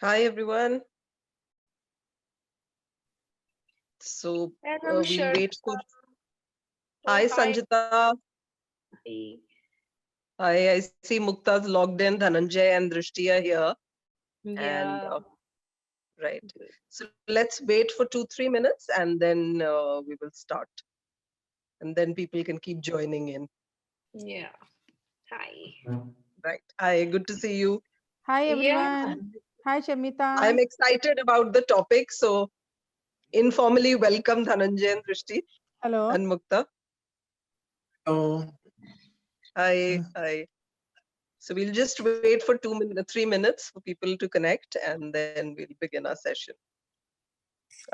Hi, everyone. So And I'm we'll sure. wait for. Oh, Hi, hi. Sanjita. Hi. Hi, I see Mukta's logged in. Dhananjay and Drishti are here. And Yeah. right. So let's wait for 2-3 minutes and then we will start. And then people can keep joining in. Yeah. Hi. Right. Hi, good to see you. Hi Yeah. everyone. Hi I'm Shamita. excited about the topic. So informally welcome Dhananjay and Drishti Hello. and Mukta. Oh, Hi. Hi. So we'll just wait for 3 minutes for people to connect and then we'll begin our session.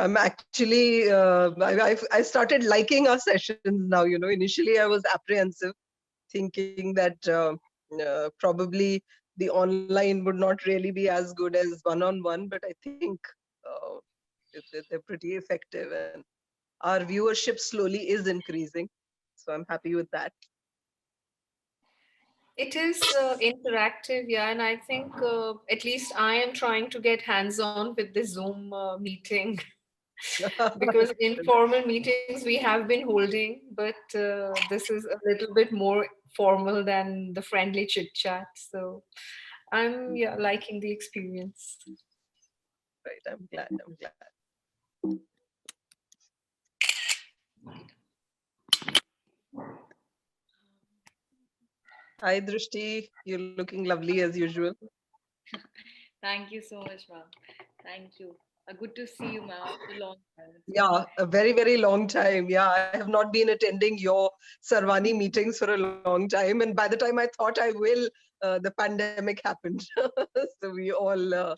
I'm actually, I started liking our sessions now, initially I was apprehensive, thinking that probably the online would not really be as good as one-on-one, but I think uh, they're pretty effective and our viewership slowly is increasing. So I'm happy with that. It is interactive, yeah, and I think at least I am trying to get hands-on with the Zoom meeting because informal meetings we have been holding, but this is a little bit more formal than the friendly chit chat. So I'm liking the experience. Right, I'm glad, I'm glad. Hi, Drishti. You're looking lovely as usual. Thank you so much, ma'am. Thank you. Good to see you, ma'am, after a long time. Yeah, a very, very long time. Yeah, I have not been attending your Sarvani meetings for a long time. And by the time I thought I will, the pandemic happened. So we all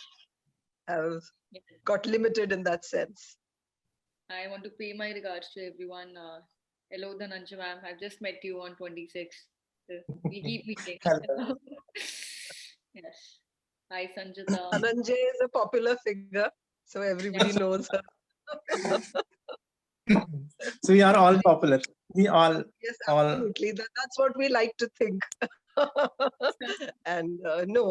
have Yeah. got limited in that sense. I want to pay my regards to everyone. Hello, Dhananjay, ma'am. I've just met you on 26. So we keep meeting. hello. Yes. Hi, Sanjita. Ananjay is a popular figure, so everybody Yeah. knows her. So we are all popular. We Yes, all. absolutely. That's what we like to think. And no,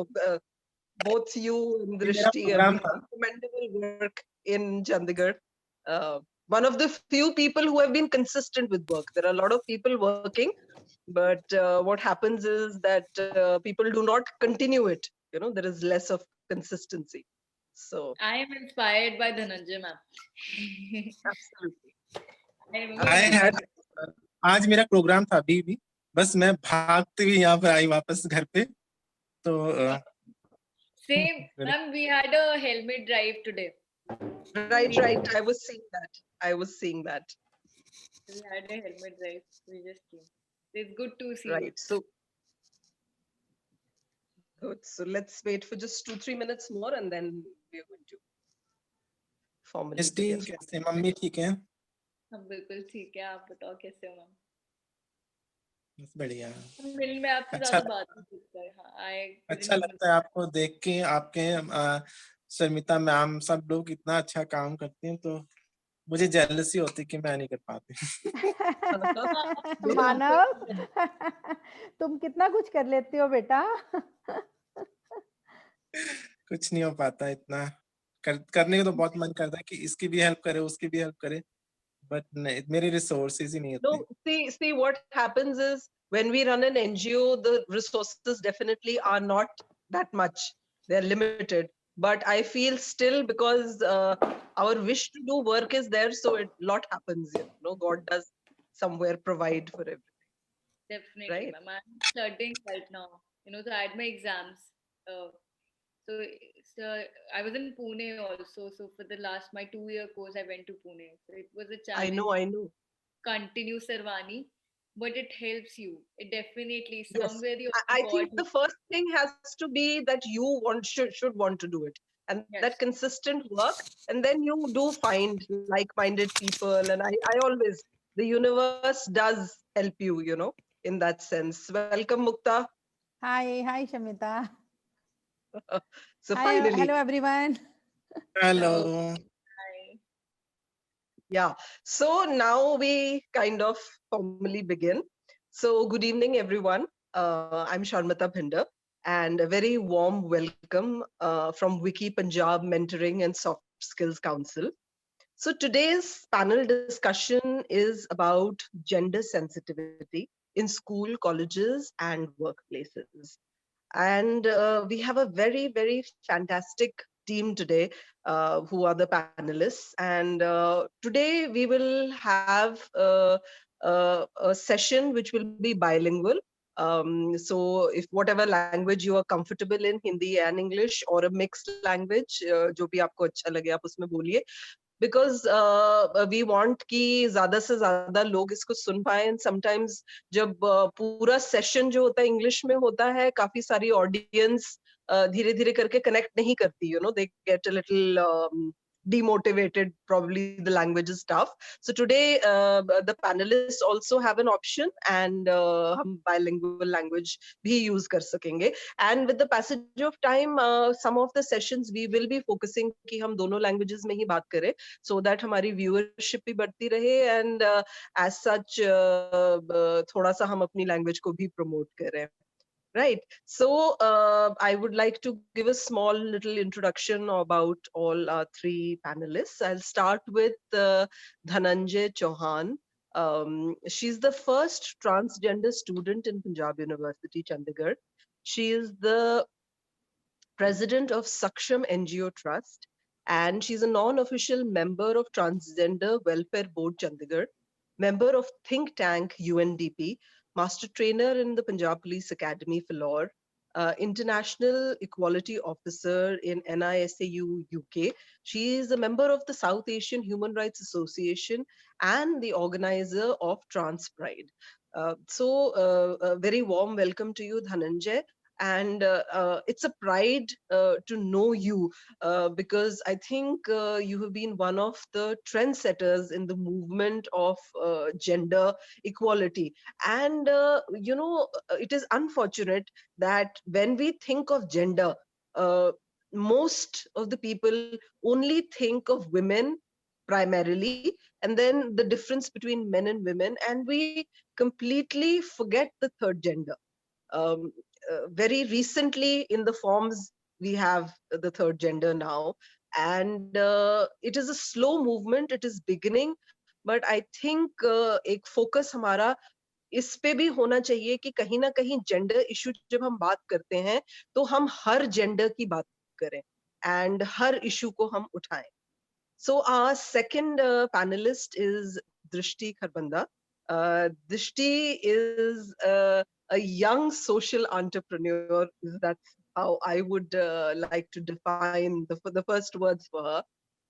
both you and ये मेरा Drishti have programme been था. doing commendable work in Chandigarh. One of the few people who have been consistent with work. There are a lot of people working, but what happens is that people do not continue it. There is less of consistency. So I am inspired by Dhananjay, ma'am. absolutely. I remember I when had आज मेरा programme था अभी भी. बस मैं भागते हुए यहाँ पर आई वापस घर पे. तो same, ma'am, we had a helmet drive today. Right, right. I was seeing that. I was seeing that. We had a helmet drive. We just came. It's good to see you. Right. So good. So let's wait for just 2-3 minutes more and then we're going to formally ST begin. कैसे mummy ठीक है? हम बिल्कुल ठीक है. आप बताओ कैसे हो, मैम? बस बढ़िया. मिल में आपसे अच्छा ज्यादा बात नहीं करता है. हाँ, अच्छा लगता है आपको देख के. आपके शर्मिता मैम सब लोग इतना अच्छा काम करते हैं, तो मुझे जेलसी होती कि मैं नहीं कर पाती. मानव तुम कितना कुछ कर लेते हो बेटा. कुछ नहीं हो पाता इतना. करने को तो बहुत मन करता है कि इसकी भी हेल्प करे, उसकी भी हेल्प करे, बट नहीं, मेरे रिसोर्सेज ही नहीं होते. No, see, what happens is when we run an NGO, the resources definitely are not that much. They're limited. But I feel still because our wish to do work is there, so a lot happens. God does somewhere provide for everything, definitely, right? ma'am. I'm studying right now. So I had my exams. Uh, so, so I was in Pune also. So for the last my 2-year course, I went to Pune. So it was a I challenge. know, I know. Continue Sarvani, but it helps you. It definitely Yes, somewhere the I God. think the first thing has to be that you should want to do it, and that Yes. consistent work, and then you do find like-minded people. And I always, the universe does help you, in that sense. Welcome, Mukta. Hi Shamita. So Hi, finally, hello everyone. Hello. Hi. yeah. So now we kind of formally begin. So good evening, everyone. I'm Sharmata Bhinder. and a very warm welcome from Wiki Punjab Mentoring and Soft Skills Council. So today's panel discussion is about gender sensitivity in school, colleges, and workplaces. And we have a very, very fantastic team today who are the panelists. And today we will have a session which will be bilingual. So if whatever language you are comfortable in, Hindi and English, or a mixed language, जो भी आपको अच्छा लगे आप उसमें बोलिए, because we want कि ज़्यादा से ज़्यादा लोग इसको सुन पाए, and sometimes जब पूरा सेशन जो होता है इंग्लिश में होता है, काफी सारी ऑडियंस धीरे धीरे करके कनेक्ट नहीं करती, they get a little demotivated, probably the language is tough. So today the panelists also have an option, and हम bilingual language भी use कर सकेंगे. And with the passage of time, some of the sessions we will be focusing कि हम दोनों languages में ही बात करें, so that हमारी viewership भी बढ़ती रहे, and as such थोड़ा सा हम अपनी language को भी promote करें. Right. So I would like to give a small little introduction about all our three panelists. I'll start with Dhananjay Chauhan. She's the first transgender student in Punjab University, Chandigarh. She is the president of Saksham NGO Trust, and she's a non-official member of Transgender Welfare Board, Chandigarh, member of think tank UNDP, master trainer in the Punjab Police Academy, Philor, international equality officer in NISAU UK. She is a member of the South Asian Human Rights Association and the organizer of Trans Pride. So a very warm welcome to you, Dhananjay. And it's a pride to know you, because I think you have been one of the trendsetters in the movement of gender equality. And it is unfortunate that when we think of gender, most of the people only think of women primarily, and then the difference between men and women, and we completely forget the third gender. Um, very recently in the forms we have the third gender now, and it is a slow movement, it is beginning, but I think एक focus हमारा इस पे भी होना चाहिए कि कहीं ना कहीं जेंडर इशू जब हम बात करते हैं तो हम हर जेंडर की बात करें and हर इशू को हम उठाएं. So our second panelist is Drishti Kharbanda. Drishti is a young social entrepreneur. That's how I would like to define the first words for her.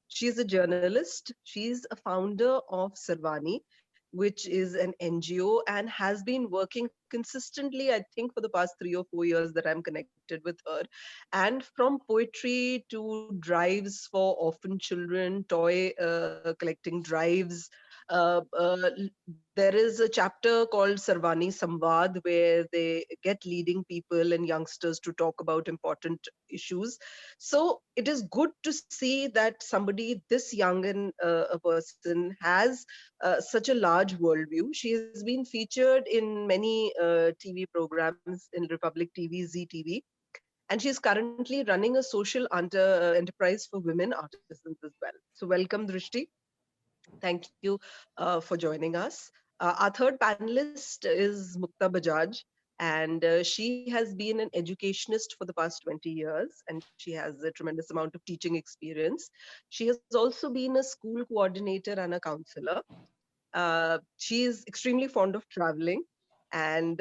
She's a journalist. She's a founder of Sarvani, which is an NGO, and has been working consistently, I think, for the past 3 or 4 years that I'm connected with her. And from poetry to drives for orphan children, toy collecting drives. There is a chapter called Sarvani Samvad, where they get leading people and youngsters to talk about important issues. So it is good to see that somebody this young and a person has such a large worldview. She has been featured in many TV programs in Republic TV, ZTV, and she's currently running a social enterprise for women artisans as well. So welcome, Drishti. Thank you for joining us. Our third panelist is Mukta Bajaj, and she has been an educationist for the past 20 years, and she has a tremendous amount of teaching experience. She has also been a school coordinator and a counselor. She is extremely fond of traveling, and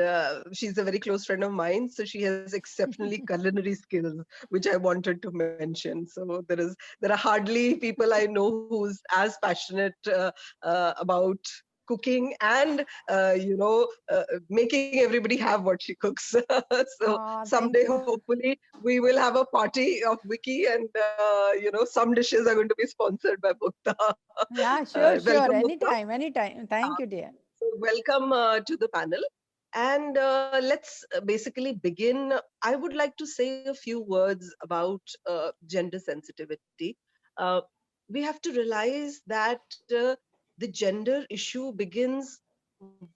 she's a very close friend of mine. So she has exceptionally culinary skills, which I wanted to mention. So there are hardly people I know who's as passionate about cooking and making everybody have what she cooks. So Thank someday, you. hopefully, we will have a party of Wiki, and some dishes are going to be sponsored by Mukta. Yeah, sure, Welcome, Mukta. anytime. Thank you, dear. So welcome to the panel. And let's basically begin. I would like to say a few words about gender sensitivity. Uh, we have to realize that the gender issue begins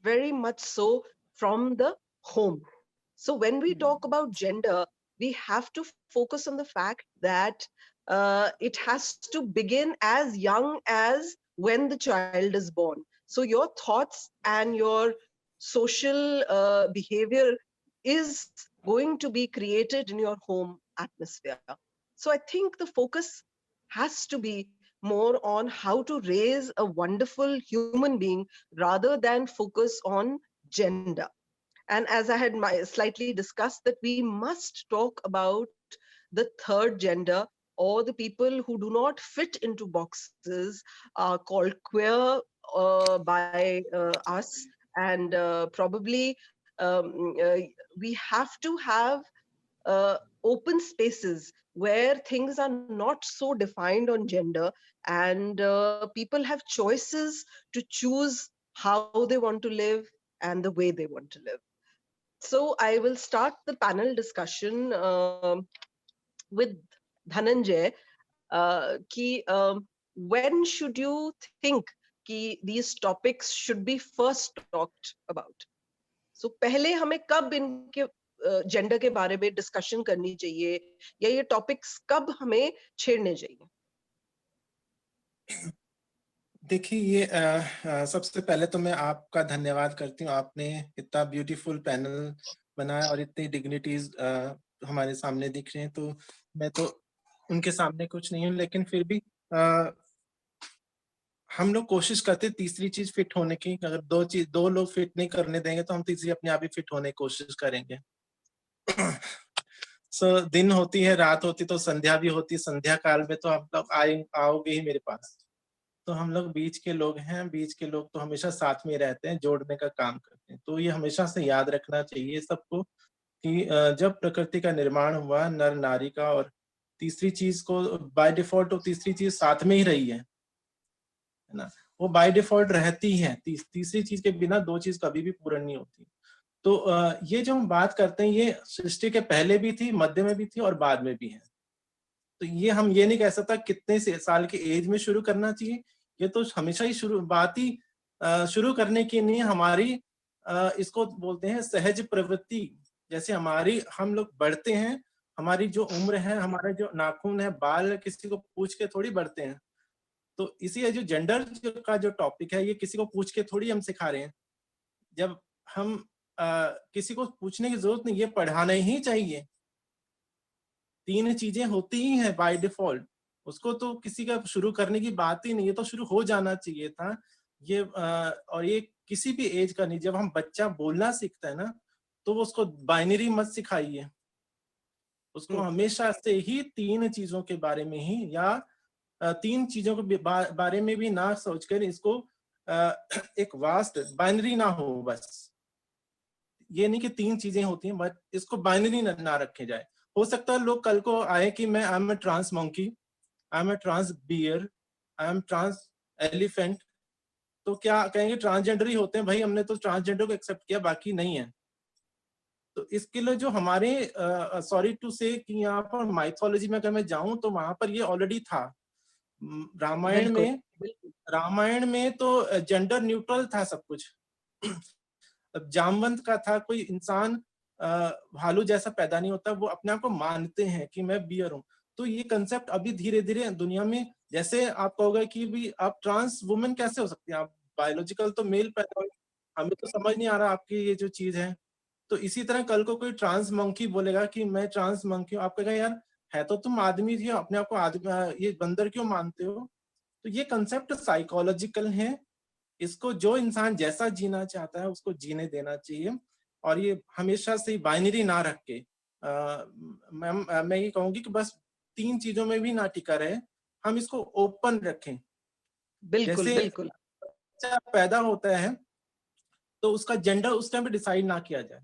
very much so from the home. So when we talk about gender, we have to focus on the fact that it has to begin as young as when the child is born. So your thoughts and your social behavior is going to be created in your home atmosphere. So I think the focus has to be more on how to raise a wonderful human being rather than focus on gender. And as I had slightly discussed, that we must talk about the third gender, or the people who do not fit into boxes, are called queer by us. And probably we have to have open spaces where things are not so defined on gender, and people have choices to choose how they want to live and the way they want to live. So I will start the panel discussion with Dhananjay. When should you think कि these topics should be first talked about? So पहले हमें कब इनके gender के बारे में discussion करनी चाहिए, या ये टॉपिक्स कब हमें छेड़ने चाहिए? देखिए, ये सबसे पहले तो मैं आपका धन्यवाद करती हूँ, आपने इतना ब्यूटीफुल पैनल बनाया और इतनी डिग्निटीज हमारे सामने दिख रहे हैं, तो मैं तो उनके सामने कुछ नहीं हूँ, लेकिन फिर भी हम लोग कोशिश करते तीसरी चीज फिट होने की। अगर दो लोग फिट नहीं करने देंगे तो हम तीसरी अपने आप ही फिट होने की कोशिश करेंगे। दिन होती है, रात होती तो संध्या भी होती, संध्या काल में तो आप लोग आओगे ही मेरे पास। तो हम लोग बीच के लोग हैं, बीच के लोग तो हमेशा साथ में रहते हैं, जोड़ने का काम करते हैं। तो ये हमेशा से याद रखना चाहिए सबको कि जब प्रकृति का निर्माण हुआ नर नारी का, और तीसरी चीज को बाय डिफॉल्ट तो तीसरी चीज साथ में ही रही है ना, वो बाय डिफॉल्ट रहती है। तीसरी चीज के बिना दो चीज कभी भी पूर्ण नहीं होती। तो ये जो हम बात करते हैं, ये सृष्टि के पहले भी थी, मध्य में भी थी और बाद में भी है। तो ये हम ये नहीं कह सकता कितने साल की एज में शुरू करना चाहिए, ये तो हमेशा ही शुरू करने की नहीं, हमारी इसको बोलते हैं सहज प्रवृत्ति। जैसे हम लोग बढ़ते हैं, हमारी जो उम्र है, हमारे जो नाखून है, बाल किसी को पूछ के थोड़ी बढ़ते हैं। तो इसी जो जेंडर का जो टॉपिक है, ये किसी को पूछ के थोड़ी हम सिखा रहे हैं। जब हम किसी को पूछने की जरूरत नहीं, ये पढ़ाना ही चाहिए। 3 चीजें होती ही हैं बाय डिफॉल्ट, उसको तो किसी का शुरू करने की बात ही नहीं है, तो शुरू हो जाना चाहिए था ये। और ये किसी भी एज का नहीं, जब हम बच्चा बोलना सीखता है ना, तो उसको बाइनरी मत सिखाइए, उसको हमेशा से ही 3 चीजों के बारे में ही, या 3 चीजों के बारे में भी ना सोचकर इसको एक वास्ट बाइनरी ना हो। बस ये नहीं कि 3 चीजें होती हैं, बट इसको बाइनरी ना रखे जाए। हो सकता है लोग कल को आए कि मैं I am a trans monkey, I am a trans bear, I am trans elephant, तो क्या कहेंगे ट्रांसजेंडर ही होते हैं भाई, हमने तो ट्रांसजेंडर को एक्सेप्ट किया, बाकी नहीं है। तो इसके लिए जो हमारे सॉरी टू से कि यहाँ पर माइथोलॉजी में अगर मैं जाऊं तो वहां पर ये ऑलरेडी था। रामायण में तो जेंडर न्यूट्रल था सब कुछ। जामवंत का था, कोई इंसान भालू जैसा पैदा नहीं होता, वो अपने आप को मानते हैं कि मैं बियर हूँ। तो ये कंसेप्ट अभी धीरे धीरे दुनिया में, जैसे आप कहोगे कि भी आप ट्रांस वुमेन कैसे हो सकती हैं, आप बायोलॉजिकल तो मेल पैदा हो, हमें तो समझ नहीं आ रहा आपकी ये जो चीज है। तो इसी तरह कल को कोई ट्रांस मंकी बोलेगा कि मैं ट्रांस मंकी हूँ, आप कहेगा यार है तो तुम आदमी थी, अपने आप को आदमी, ये बंदर क्यों मानते हो। तो ये कंसेप्ट साइकोलॉजिकल है, इसको जो इंसान जैसा जीना चाहता है उसको जीने देना चाहिए, और ये हमेशा से बाइनरी ना रख के मैं ये कहूंगी कि बस 3 चीजों में भी ना टिका रहे, हम इसको ओपन रखें। बिल्कुल जैसे बिल्कुल बच्चा पैदा होता है तो उसका जेंडर उस टाइम पे डिसाइड ना किया जाए,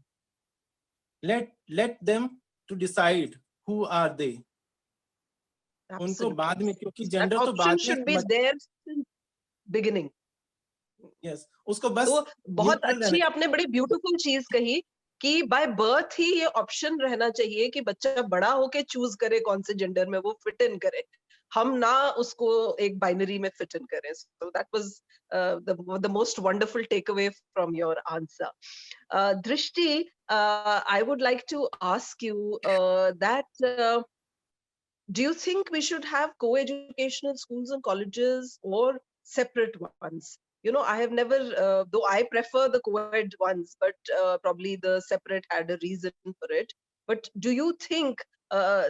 let them to decide who are they, उनको बाद में, क्योंकि जेंडर तो बाद should be there since beginning. Yes, उसको बस तो बहुत अच्छी आपने बड़ी ब्यूटीफुल चीज कही कि बाय बर्थ ही ये ऑप्शन रहना चाहिए कि बच्चा बड़ा होके चूज करे कौन से जेंडर में वो फिट इन करे। हम ना उसको एक बाइनरी में फिट इन करें. So that was the most wonderful takeaway from your answer. Drishti, I would like to ask you that do you think we should have co-educational schools and colleges or separate ones? You know, I have never, though I prefer the co-ed ones, but probably the separate had a reason for it. But do you think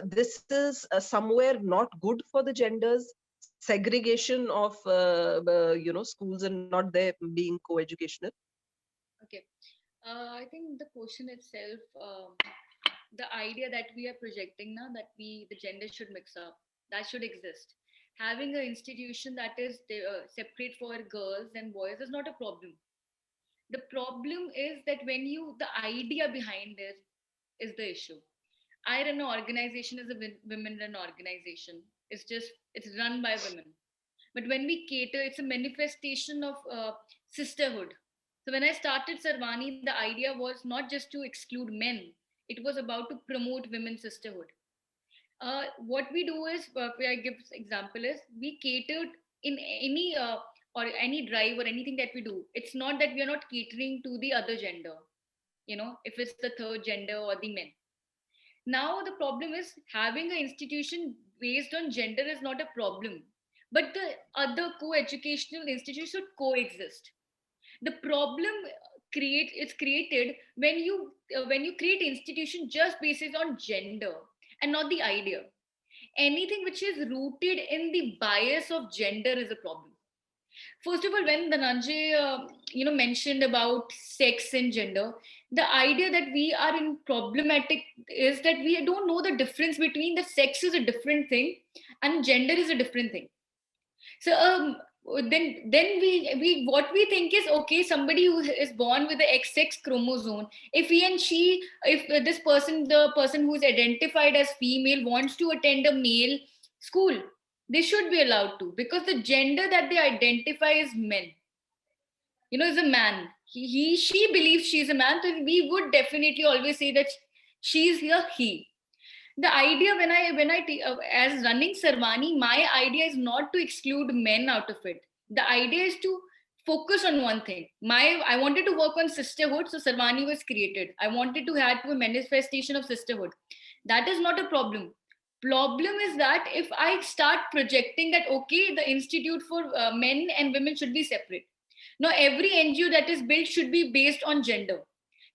this is somewhere not good for the genders? Segregation of, schools and not there being co-educational? Okay. I think the question itself, the idea that we are projecting now, that the gender should mix up, that should exist. Having an institution that is separate for girls and boys is not a problem. The problem is that when the idea behind it is the issue. I run an organization as a women run organization. It's run by women. But when we cater, it's a manifestation of sisterhood. So when I started Sarvani, the idea was not just to exclude men, it was about to promote women's sisterhood. What we do is, I give example is, we catered in any or any drive or anything that we do. It's not that we are not catering to the other gender, if it's the third gender or the men. Now the problem is having an institution based on gender is not a problem, but the other co-educational institutions should coexist. The problem it's created when you create institution just based on gender and not the idea. Anything which is rooted in the bias of gender is a problem. First of all, when Dhananjay mentioned about sex and gender, the idea that we are in problematic is that we don't know the difference between the sex is a different thing and gender is a different thing. So then we what we think is, okay, somebody who is born with the XX chromosome, if this person, the person who is identified as female, wants to attend a male school, they should be allowed to, because the gender that they identify is men, is a man. She believes she's a man, so we would definitely always say that she's a he. The idea as running Sarvani, my idea is not to exclude men out of it. The idea is to focus on one thing. I wanted to work on sisterhood, so Sarvani was created. I wanted to have a manifestation of sisterhood. That is not a problem. Problem is that if I start projecting that, okay, the institute for men and women should be separate. Now every NGO that is built should be based on gender.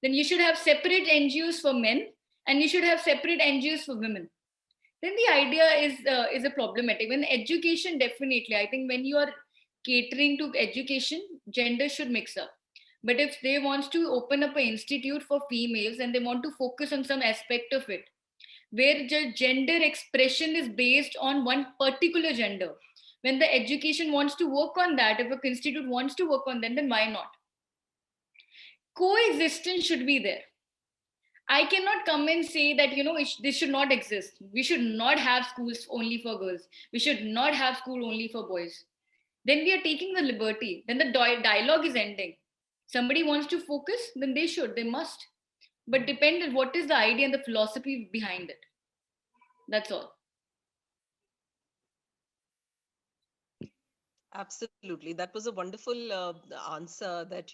Then you should have separate NGOs for men and you should have separate NGOs for women. Then the idea is a problematic. When education, definitely, I think when you are catering to education, gender should mix up. But if they want to open up an institute for females and they want to focus on some aspect of it, where the gender expression is based on one particular gender, when the education wants to work on that, if an institute wants to work on that, then why not? Coexistence should be there. I cannot come and say that, this should not exist. We should not have schools only for girls. We should not have school only for boys. Then we are taking the liberty. Then the dialogue is ending. Somebody wants to focus, then they must. But depend on what is the idea and the philosophy behind it. That's all. Absolutely. That was a wonderful answer that,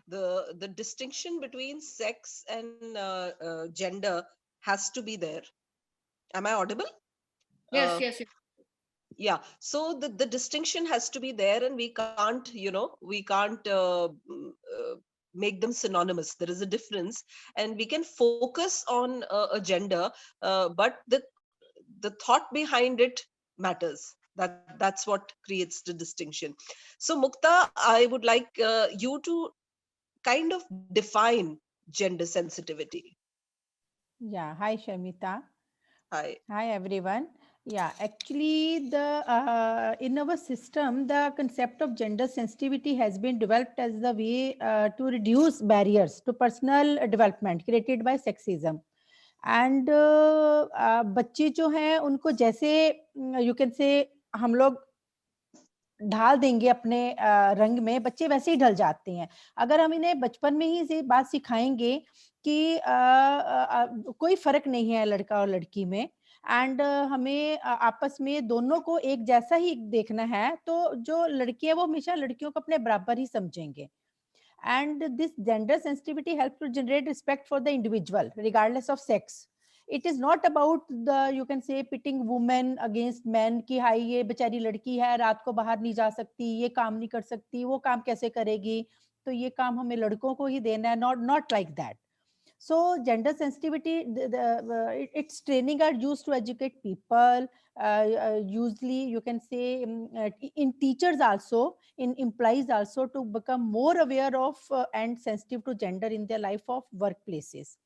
the distinction between sex and gender has to be there. Am I audible? Yes. Yeah. So the distinction has to be there, and we can't make them synonymous. There is a difference, and we can focus on a gender, but the thought behind it matters. That's what creates the distinction. So Mukta, I would like you to kind of define gender sensitivity. Yeah. Hi, Shamita. Hi. Hi, everyone. Yeah, actually, the in our system, the concept of gender sensitivity has been developed as the way to reduce barriers to personal development created by sexism. And बच्चे जो हैं उनको जैसे you can say हम लोग ढाल देंगे अपने रंग में, बच्चे वैसे ही ढल जाते हैं. अगर हम इन्हें बचपन में ही से बात सिखाएंगे कि कोई फर्क नहीं है लड़का और लड़की में, एंड हमें आपस में दोनों को एक जैसा ही देखना है, तो जो लड़के हैं वो हमेशा लड़कियों को अपने बराबर ही समझेंगे। And this gender sensitivity helps to generate respect for the individual regardless of sex. It is not about the, you can say, pitting women against men कि हाई ये बेचारी लड़की है, रात को बाहर नहीं जा सकती, ये काम नहीं कर सकती, वो काम कैसे करेगी, तो ये काम हमें लड़कों को ही देना है, not like that. So gender sensitivity, its training are used to educate people, usually you can say in teachers also, in employees also, to become more aware of and sensitive to gender in their life of workplaces.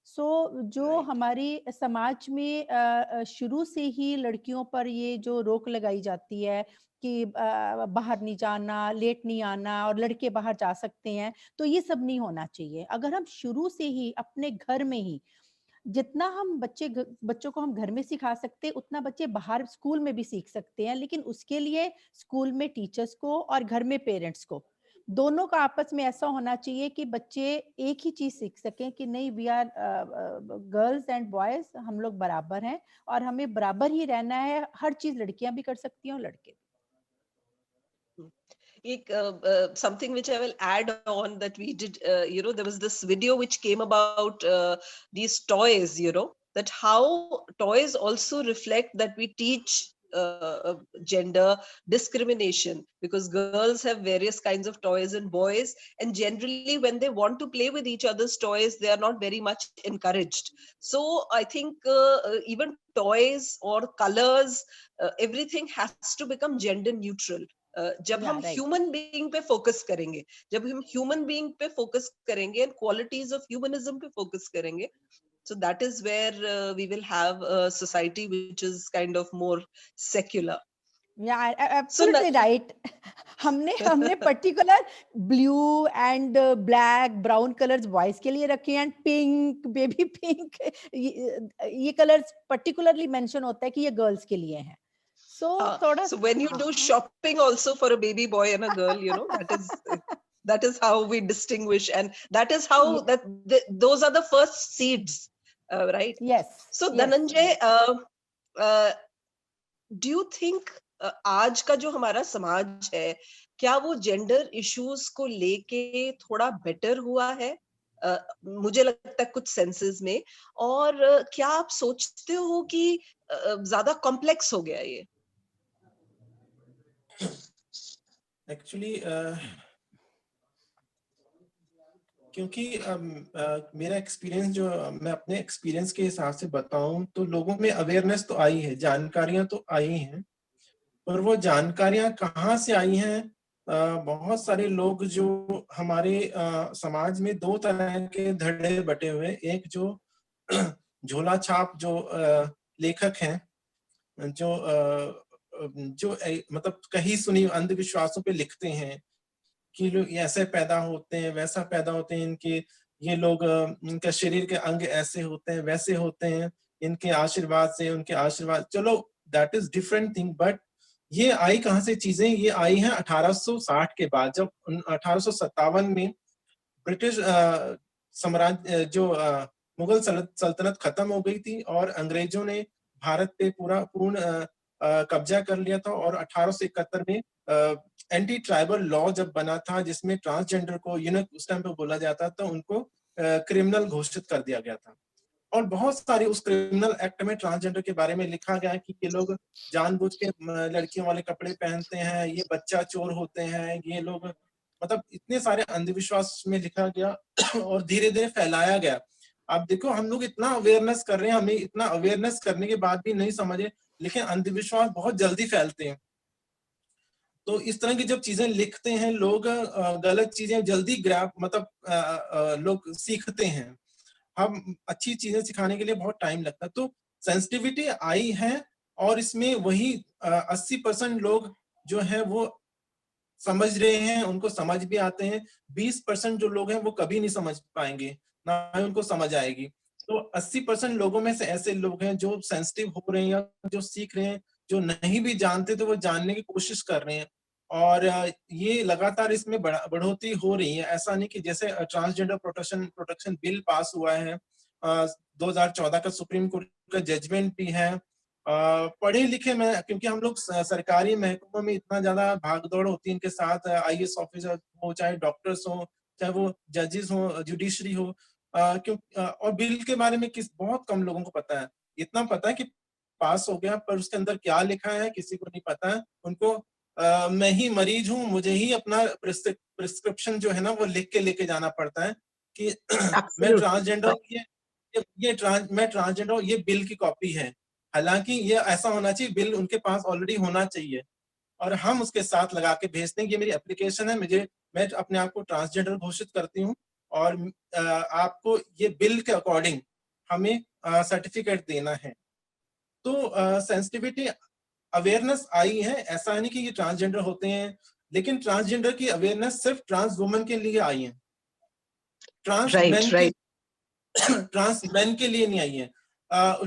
So जो Right. हमारी समाज में शुरू से ही लड़कियों पर ये जो रोक लगाई जाती है कि बाहर नहीं जाना, लेट नहीं आना, और लड़के बाहर जा सकते हैं, तो ये सब नहीं होना चाहिए। अगर हम शुरू से ही अपने घर में ही, जितना हम बच्चों को हम घर में सिखा सकते हैं, उतना बच्चे बाहर स्कूल में भी सीख सकते हैं, लेकिन उसके लिए स्कूल में टीचर्स को और घर में पेरेंट्स को, दोनों का आपस में ऐसा होना चाहिए कि बच्चे एक ही चीज सीख सकें कि नहीं, we are girls and boys, हम लोग बराबर हैं और हमें बराबर ही रहना है। हर चीज लड़कियां भी कर सकती हैं और लड़के। Something which I will add on, that we did, there was this video which came about these toys, that how toys also reflect that we teach gender discrimination, because girls have various kinds of toys and boys, and generally when they want to play with each other's toys, they are not very much encouraged. So I think even toys or colors, everything has to become gender neutral. जब हम human being पे focus करेंगे, जब हम human being पे focus करेंगे and qualities of humanism पे focus करेंगे, so that is where we will have a society which is kind of more secular. Yeah, absolutely right. हमने particular blue and black brown colours boys के लिए रखे हैं, and pink, baby pink, ये colours particularly mention होता है कि ये गर्ल्स के लिए हैं। So when you do shopping also for a baby boy and a girl, that is how we distinguish, and that is how those are the first seeds, right? Yes. So Dhananjay, do you think आज का जो हमारा समाज है, क्या वो gender issues को लेके थोड़ा बेटर हुआ है? मुझे लगता है कुछ सेंसेस में, और क्या आप सोचते हो कि ज्यादा कॉम्प्लेक्स हो गया ये? एक्चुअली क्योंकि मेरा एक्सपीरियंस, जो मैं अपने एक्सपीरियंस के हिसाब से बताऊं, तो लोगों में अवेयरनेस तो आई है, जानकारियां तो आई हैं, पर वो जानकारियां कहाँ से आई हैं? बहुत सारे लोग जो हमारे समाज में दो तरह के धड़े बटे हुए, एक जो झोला छाप जो लेखक हैं, जो मतलब कहीं सुनी अंधविश्वासों पे लिखते हैं कि लोग ऐसे पैदा होते हैं, वैसा पैदा होते हैं, इनके ये लोग, इनका शरीर के अंग ऐसे होते हैं, वैसे होते हैं, इनके आशीर्वाद से, उनके आशीर्वाद, चलो that is different thing, but ये आई कहाँ से चीजें? ये आई हैं 1860 के बाद, जब 1857 में ब्रिटिश साम्राज्य, जो मुगल सल्तनत खत्म हो गई थी और अंग्रेजों ने भारत पे पूर्ण कब्जा कर लिया था, और 1871 में एंटी ट्राइबल लॉ जब बना था, जिसमें ट्रांसजेंडर को उस टाइम पे बोला जाता था, उनको क्रिमिनल घोषित कर दिया गया था। और बहुत सारी उस क्रिमिनल एक्ट में ट्रांसजेंडर के बारे में लिखा गया कि ये लोग जानबूझ के लड़कियों वाले कपड़े पहनते हैं, ये बच्चा चोर होते हैं, ये लोग, मतलब इतने सारे अंधविश्वास में लिखा गया और धीरे धीरे फैलाया गया। आप देखो, हम लोग इतना अवेयरनेस कर रहे हैं, हमें इतना अवेयरनेस करने के बाद भी नहीं समझे, लेकिन अंधविश्वास बहुत जल्दी फैलते हैं। तो इस तरह की जब चीजें लिखते हैं लोग, गलत चीजें जल्दी लोग सीखते हैं। हम अच्छी चीजें सिखाने के लिए बहुत टाइम लगता है। तो सेंसिटिविटी आई है, और इसमें वही 80% लोग जो हैं वो समझ रहे हैं, उनको समझ भी आते हैं। 20% जो लोग हैं वो कभी नहीं समझ पाएंगे, ना ही उनको समझ आएगी। तो 80% लोगों में से ऐसे लोग हैं जो सेंसिटिव हो रहे हैं, या जो सीख रहे हैं, जो नहीं भी जानते तो वो जानने की कोशिश कर रहे हैं, और ये लगातार इसमें बढ़ोतरी हो रही है। ऐसा नहीं कि जैसे ट्रांसजेंडर प्रोटेक्शन बिल पास हुआ है, 2014 का सुप्रीम कोर्ट का जजमेंट भी है। पढ़े लिखे में, क्योंकि हम लोग सरकारी महकमों में इतना ज्यादा भागदौड़ होती है इनके साथ, IAS ऑफिसर हो, चाहे डॉक्टर्स हो, चाहे वो जजेस हो, जुडिशरी हो, और बिल के बारे में बहुत कम लोगों को पता है। इतना पता है कि पास हो गया, पर उसके अंदर क्या लिखा है किसी को नहीं पता है। उनको मैं ही मरीज हूँ, मुझे ही अपना प्रिस्क्रिप्शन जो है ना वो लिख के लेके जाना पड़ता है कि मैं ट्रांसजेंडर हूँ, मैं ट्रांसजेंडर हूँ, ये बिल की कॉपी है। हालांकि ये ऐसा होना चाहिए, बिल उनके पास ऑलरेडी होना चाहिए और हम उसके साथ लगा के भेजते हैं कि ये मेरी एप्लीकेशन है, मैं अपने आप को ट्रांसजेंडर घोषित करती हूँ और आपको ये बिल के अकॉर्डिंग हमें सर्टिफिकेट देना है। तो सेंसिटिविटी अवेयरनेस आई है, ऐसा नहीं कि ये ट्रांसजेंडर होते हैं, लेकिन ट्रांसजेंडर की अवेयरनेस सिर्फ ट्रांस वुमन के लिए आई है, ट्रांस मैन के लिए नहीं आई है।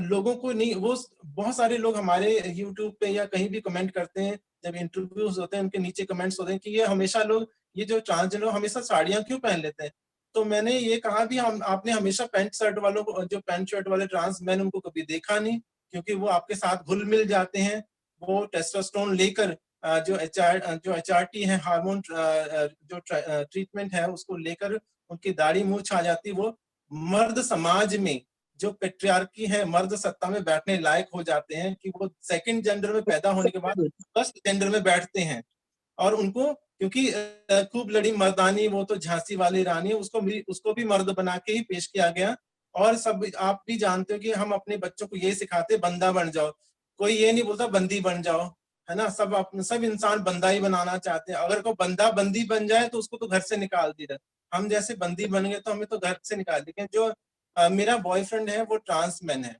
लोगों को नहीं, वो बहुत सारे लोग हमारे YouTube पे या कहीं भी कमेंट करते हैं, जब इंटरव्यूज होते हैं उनके नीचे कमेंट्स होते हैं कि ये हमेशा लोग, ये जो ट्रांसजेंडर हमेशा साड़ियां क्यों पहन लेते हैं। तो मैंने ये कहा भी, आपने हमेशा पैंट शर्ट वालों को, जो पैंट शर्ट वाले ट्रांस मैन, उनको कभी देखा नहीं, क्योंकि वो आपके साथ घुल मिल जाते हैं। वो टेस्टोस्टेरोन लेकर जो HRT है, हार्मोन जो ट्रीटमेंट है, उसको लेकर उनकी दाढ़ी मूंछ आ जाती, वो मर्द समाज में जो पेट्रियार्की है, मर्द सत्ता में बैठने लायक हो जाते हैं कि वो सेकंड जेंडर में पैदा होने के बाद फर्स्ट जेंडर में बैठते हैं। और उनको, क्योंकि खूब लड़ी मर्दानी, वो तो झांसी वाली रानी, उसको भी मर्द बना के ही पेश किया गया। और सब आप भी जानते हो कि हम अपने बच्चों को ये सिखाते, बंदा बन जाओ, कोई ये नहीं बोलता बंदी बन जाओ, है ना। सब इंसान बंदा ही बनाना चाहते हैं। अगर कोई बंदा बंदी बन जाए तो उसको तो घर से निकाल दिया। हम जैसे बंदी बन गए तो हमें तो घर से निकाल दिया। जो मेरा बॉयफ्रेंड है वो ट्रांस मैन है,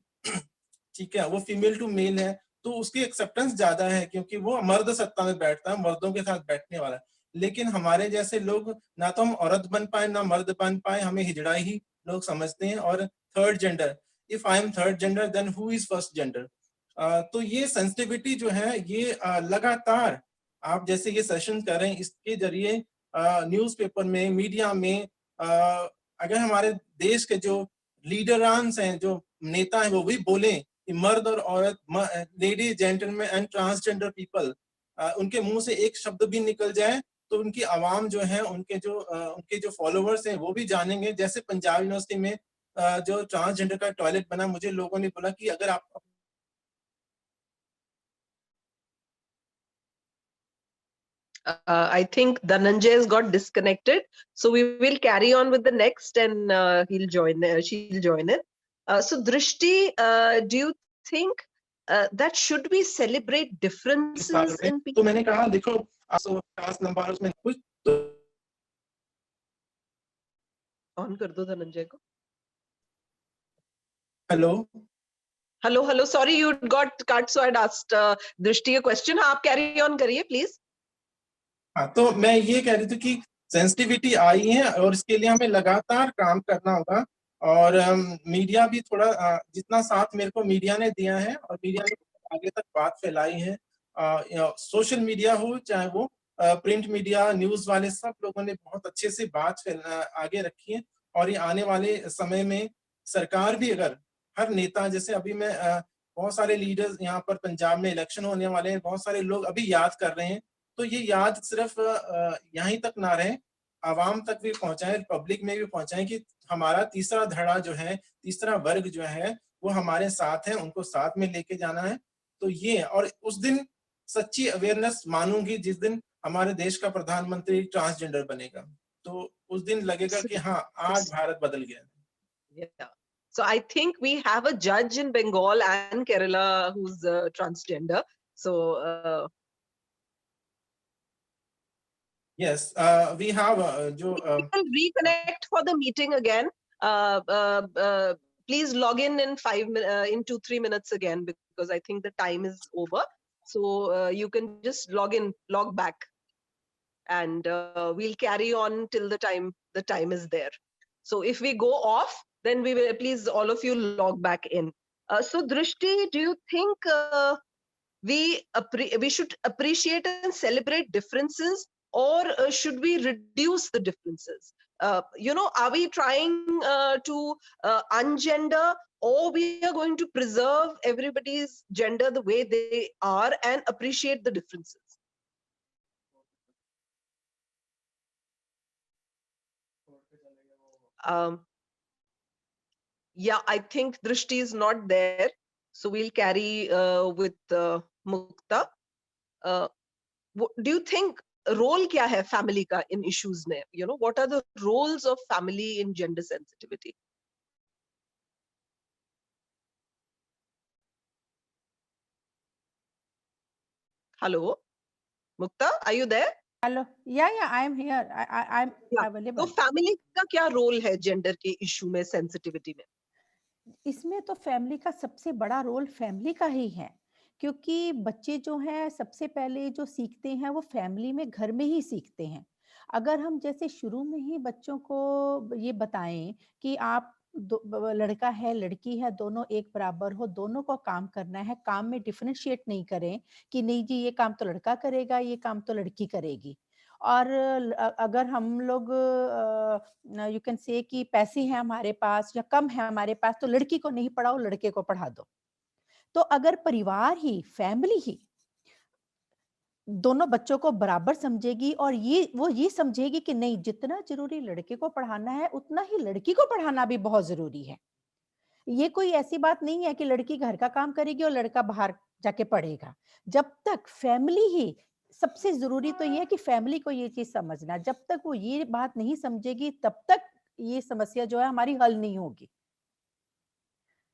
ठीक है, वो फीमेल टू मेल है, तो उसकी एक्सेप्टेंस ज्यादा है क्योंकि वो मर्द सत्ता में बैठता है, मर्दों के साथ बैठने वाला है। लेकिन हमारे जैसे लोग, ना तो हम औरत बन पाए ना मर्द बन पाए, हमें हिजड़ा ही लोग समझते हैं। और third gender, if I am third gender then who is first gender. तो ये सेंसिटिविटी जो है, ये लगातार आप जैसे ये सेशन कर रहे हैं, इसके जरिए न्यूज़पेपर में, मीडिया में, अगर हमारे देश के जो लीडरांस हैं, जो नेता हैं, वो भी बोले कि मर्द और औरत, lady, gentleman and transgender people, उनके मुंह से एक शब्द भी निकल जाए तो उनकी आवाम जो है, उनके जो फॉलोवर्स हैं, वो भी जानेंगे। जैसे पंजाब यूनिवर्सिटी में जो ट्रांसजेंडर का टॉयलेट बना, मुझे लोगों ने बोला कि अगर आप I think Dhananjay has got disconnected, so we will carry on with the next, and she'll join in. So Drishti, do you think that should we celebrate differences in people? तो मैंने कहा देखो, 50 नंबर उसमें कुछ On कर दो धनंजय को. Hello, sorry, you got cut, so I'd asked Drishti a question. हाँ, आप carry on करिए please. हाँ, तो मैं ये कह रही थी कि सेंसिटिविटी आई है और इसके लिए हमें लगातार काम करना होगा। और मीडिया भी थोड़ा, जितना साथ मेरे को मीडिया ने दिया है और मीडिया ने आगे तक बात फैलाई है, सोशल मीडिया हो चाहे वो प्रिंट मीडिया, न्यूज वाले, सब लोगों ने बहुत अच्छे से बात आगे रखी है। और ये आने वाले समय में सरकार भी, अगर हर नेता, जैसे अभी मैं बहुत सारे लीडर्स यहाँ पर पंजाब में इलेक्शन होने वाले हैं, बहुत सारे लोग अभी याद कर रहे हैं, तो ये याद सिर्फ यहीं तक ना रहे, आवाम तक भी पहुंचाएं, पब्लिक में भी पहुंचाएं कि हमारा तीसरा धड़ा जो है, तीसरा वर्ग जो है, वो हमारे साथ है, उनको साथ में लेके जाना है। तो ये, और उस दिन सच्ची अवेयरनेस मानूंगी जिस दिन हमारे देश का प्रधानमंत्री ट्रांसजेंडर बनेगा, तो उस दिन लगेगा कि हाँ, आज भारत बदल गया। Yeah. So I think we have a judge in Bengal and Kerala who's transgender. So yes, we have we will reconnect for the meeting again. Please log in 2-3 minutes again, because I think the time is over. So you can just log back, and we'll carry on till the time is there. So if we go off, then we will, please all of you log back in. So Drishti, do you think we should appreciate and celebrate differences, or should we reduce the differences? are we trying to ungender, or we are going to preserve everybody's gender the way they are and appreciate the differences? Yeah, I think Drishti is not there, so we'll carry with Mukta. Do you think role kya hai family ka in issues mein? What are the roles of family in gender sensitivity? Hello, Mukta, are you there? Hello. Yeah, I am here. I'm Yeah. available. तो family का क्या role है gender के issue में, sensitivity में? इसमें तो family का सबसे बड़ा रोल फैमिली का ही है, क्योंकि बच्चे जो हैं सबसे पहले जो सीखते हैं वो फैमिली में, घर में ही सीखते हैं। अगर हम जैसे शुरू में ही बच्चों को ये बताएं कि आप लड़का है लड़की है दोनों एक बराबर हो, दोनों को काम करना है, काम में डिफरेंशिएट नहीं करें कि नहीं जी ये काम तो लड़का करेगा ये काम तो लड़की करेगी। और अगर हम लोग यू कैन से कि पैसे हैं हमारे पास या कम है हमारे पास तो लड़की को नहीं पढ़ाओ लड़के को पढ़ा दो। तो अगर परिवार ही, फैमिली ही दोनों बच्चों को बराबर समझेगी और ये समझेगी कि नहीं जितना जरूरी लड़के को पढ़ाना है उतना ही लड़की को पढ़ाना भी बहुत जरूरी है। ये कोई ऐसी बात नहीं है कि लड़की घर का काम करेगी और लड़का बाहर जाके पढ़ेगा। जब तक फैमिली ही, सबसे जरूरी तो ये है कि फैमिली को ये चीज समझना, जब तक वो ये बात नहीं समझेगी तब तक ये समस्या जो है हमारी हल नहीं होगी।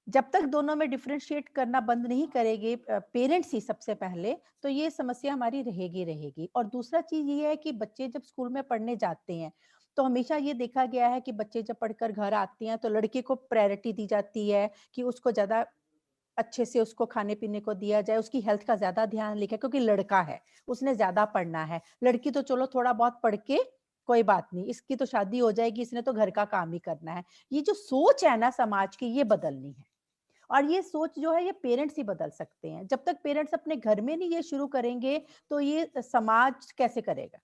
जब तक दोनों में डिफरेंशिएट करना बंद नहीं करेंगे पेरेंट्स ही सबसे पहले, तो ये समस्या हमारी रहेगी। और दूसरा चीज ये है कि बच्चे जब स्कूल में पढ़ने जाते हैं तो हमेशा ये देखा गया है कि बच्चे जब पढ़कर घर आते हैं तो लड़के को प्रायोरिटी दी जाती है कि उसको ज्यादा अच्छे से उसको खाने पीने को दिया जाए, उसकी हेल्थ का ज्यादा ध्यान लिखा क्योंकि लड़का है, उसने ज्यादा पढ़ना है। लड़की तो चलो थोड़ा बहुत पढ़ के कोई बात नहीं, इसकी तो शादी हो जाएगी, इसने तो घर का काम ही करना है। ये जो सोच है ना समाज की, ये बदलनी है। और ये सोच जो है ये पेरेंट्स ही बदल सकते हैं। जब तक पेरेंट्स अपने घर में नहीं ये शुरू करेंगे तो ये समाज कैसे करेगा?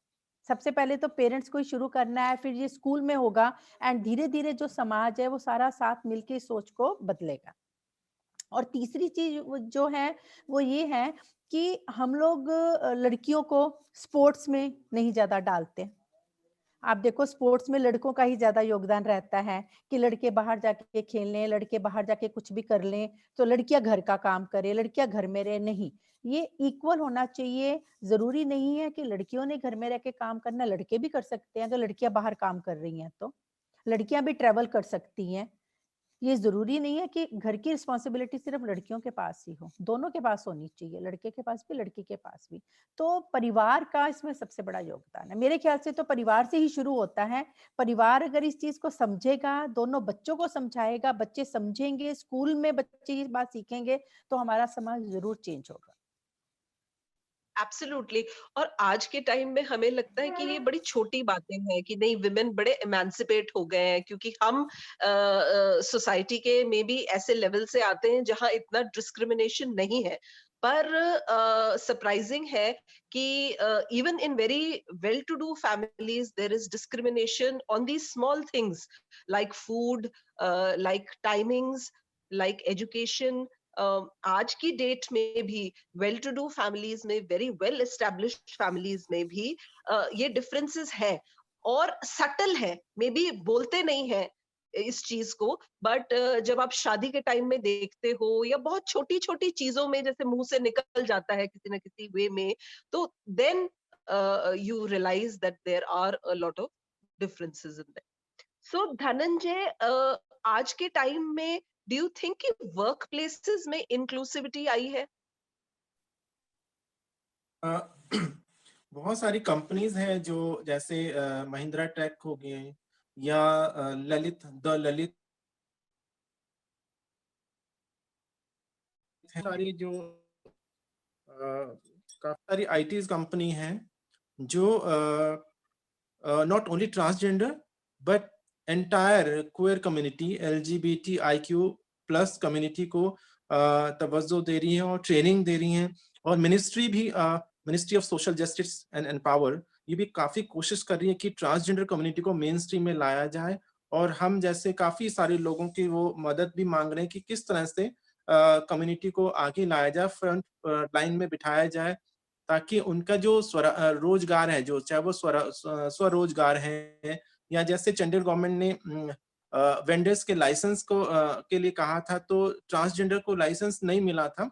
सबसे पहले तो पेरेंट्स को ही शुरू करना है, फिर ये स्कूल में होगा एंड धीरे धीरे जो समाज है वो सारा साथ मिलके इस सोच को बदलेगा। और तीसरी चीज जो है वो ये है कि हम लोग लड़कियों को स्पोर्ट्स में नहीं ज्यादा डालते। आप देखो स्पोर्ट्स में लड़कों का ही ज्यादा योगदान रहता है कि लड़के बाहर जाके खेल लें, लड़के बाहर जाके कुछ भी कर लें, तो लड़कियां घर का काम करें, लड़कियां घर में रहे। नहीं, ये इक्वल होना चाहिए। जरूरी नहीं है कि लड़कियों ने घर में रह के काम करना, लड़के भी कर सकते हैं। अगर लड़कियां बाहर काम कर रही हैं तो लड़कियां भी ट्रेवल कर सकती हैं। ये जरूरी नहीं है कि घर की रिस्पॉन्सिबिलिटी सिर्फ लड़कियों के पास ही हो, दोनों के पास होनी चाहिए, लड़के के पास भी लड़की के पास भी। तो परिवार का इसमें सबसे बड़ा योगदान है। मेरे ख्याल से तो परिवार से ही शुरू होता है। परिवार अगर इस चीज को समझेगा, दोनों बच्चों को समझाएगा, बच्चे समझेंगे, स्कूल में बच्चे ये बात सीखेंगे, तो हमारा समाज जरूर चेंज होगा। एब्सोल्युटली। और आज के टाइम में हमें लगता है कि ये बड़ी छोटी बातें हैं कि नहीं, विमेन बड़े इमेंसिपेट हो गए हैं क्योंकि हम सोसाइटी के मे बी ऐसे लेवल से आते हैं जहां इतना डिस्क्रिमिनेशन नहीं है। पर सरप्राइजिंग है कि even in very well to do families there is discrimination on the small things like food, like timings, like education. आज की डेट में भी वेल टू डू फैमिलीज में, वेरी वेल एस्टेब्लिश्ड फैमिलीज में भी ये डिफरेंसेस हैं और सटल है, मे बी बोलते नहीं है इस चीज को, बट जब आप शादी के टाइम में देखते हो या बहुत छोटी छोटी चीजों में जैसे मुंह से निकल जाता है किसी ना किसी वे में, तो then you realize that there are a lot of differences in that. So Dhananjay, आज के टाइम में डू यू थिंक कि वर्क प्लेसेस में इंक्लूसिविटी आई है? बहुत सारी कंपनीज हैं जो जैसे महिंद्रा टेक हो गए या ललित सारी जो काफी सारी आईटीज कंपनी हैं जो not only transgender but entire queer community, LGBTIQ+ community को तवज्जो दे रही हैं और ट्रेनिंग दे रही हैं। और ministry of social justice and power ये भी काफी कोशिश कर रही है कि ट्रांसजेंडर कम्युनिटी को मेन स्ट्रीम में लाया जाए, और हम जैसे काफी सारे लोगों की वो मदद भी मांग रहे हैं कि किस तरह से कम्युनिटी को आगे लाया जाए, फ्रंट लाइन में बिठाया जाए, ताकि उनका जो रोजगार है, जो चाहे वो स्वरोजगार है, या जैसे चंडीगढ़ गवर्नमेंट ने वेंडर्स के लाइसेंस को के लिए कहा था, तो ट्रांसजेंडर को लाइसेंस नहीं मिला था।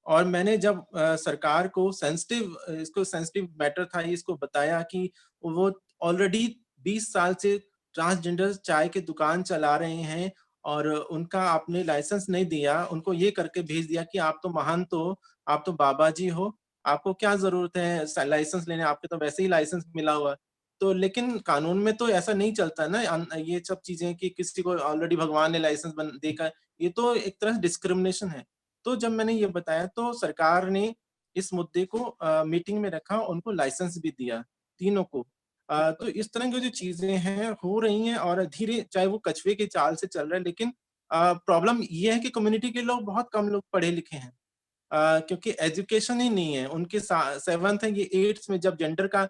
और मैंने जब सरकार को इसको सेंसिटिव मैटर था, इसको बताया कि वो ऑलरेडी 20 साल से ट्रांसजेंडर चाय की दुकान चला रहे हैं, और उनका आपने लाइसेंस नहीं दिया, उनको ये करके भेज दिया कि आप तो महंत हो, आप तो बाबा जी हो, आपको क्या जरूरत है लाइसेंस लेने, आपके तो वैसे ही लाइसेंस मिला हुआ है। तो लेकिन कानून में तो ऐसा नहीं चलता ना, ये सब चीजें कि किसी को ऑलरेडी भगवान ने लाइसेंस देखा, ये तो एक तरह डिस्क्रिमिनेशन है। तो जब मैंने ये बताया, तो सरकार ने इस मुद्दे को मीटिंग में रखा, उनको लाइसेंस भी दिया, तीनों को। तो इस तरह की जो चीजें हैं हो रही हैं, और धीरे, चाहे वो कछुए की चाल से चल रहा है, लेकिन प्रॉब्लम ये है कि कम्युनिटी के लोग, बहुत कम लोग पढ़े लिखे हैं, क्योंकि एजुकेशन ही नहीं है उनके। 7th है, ये 8th में जब जेंडर का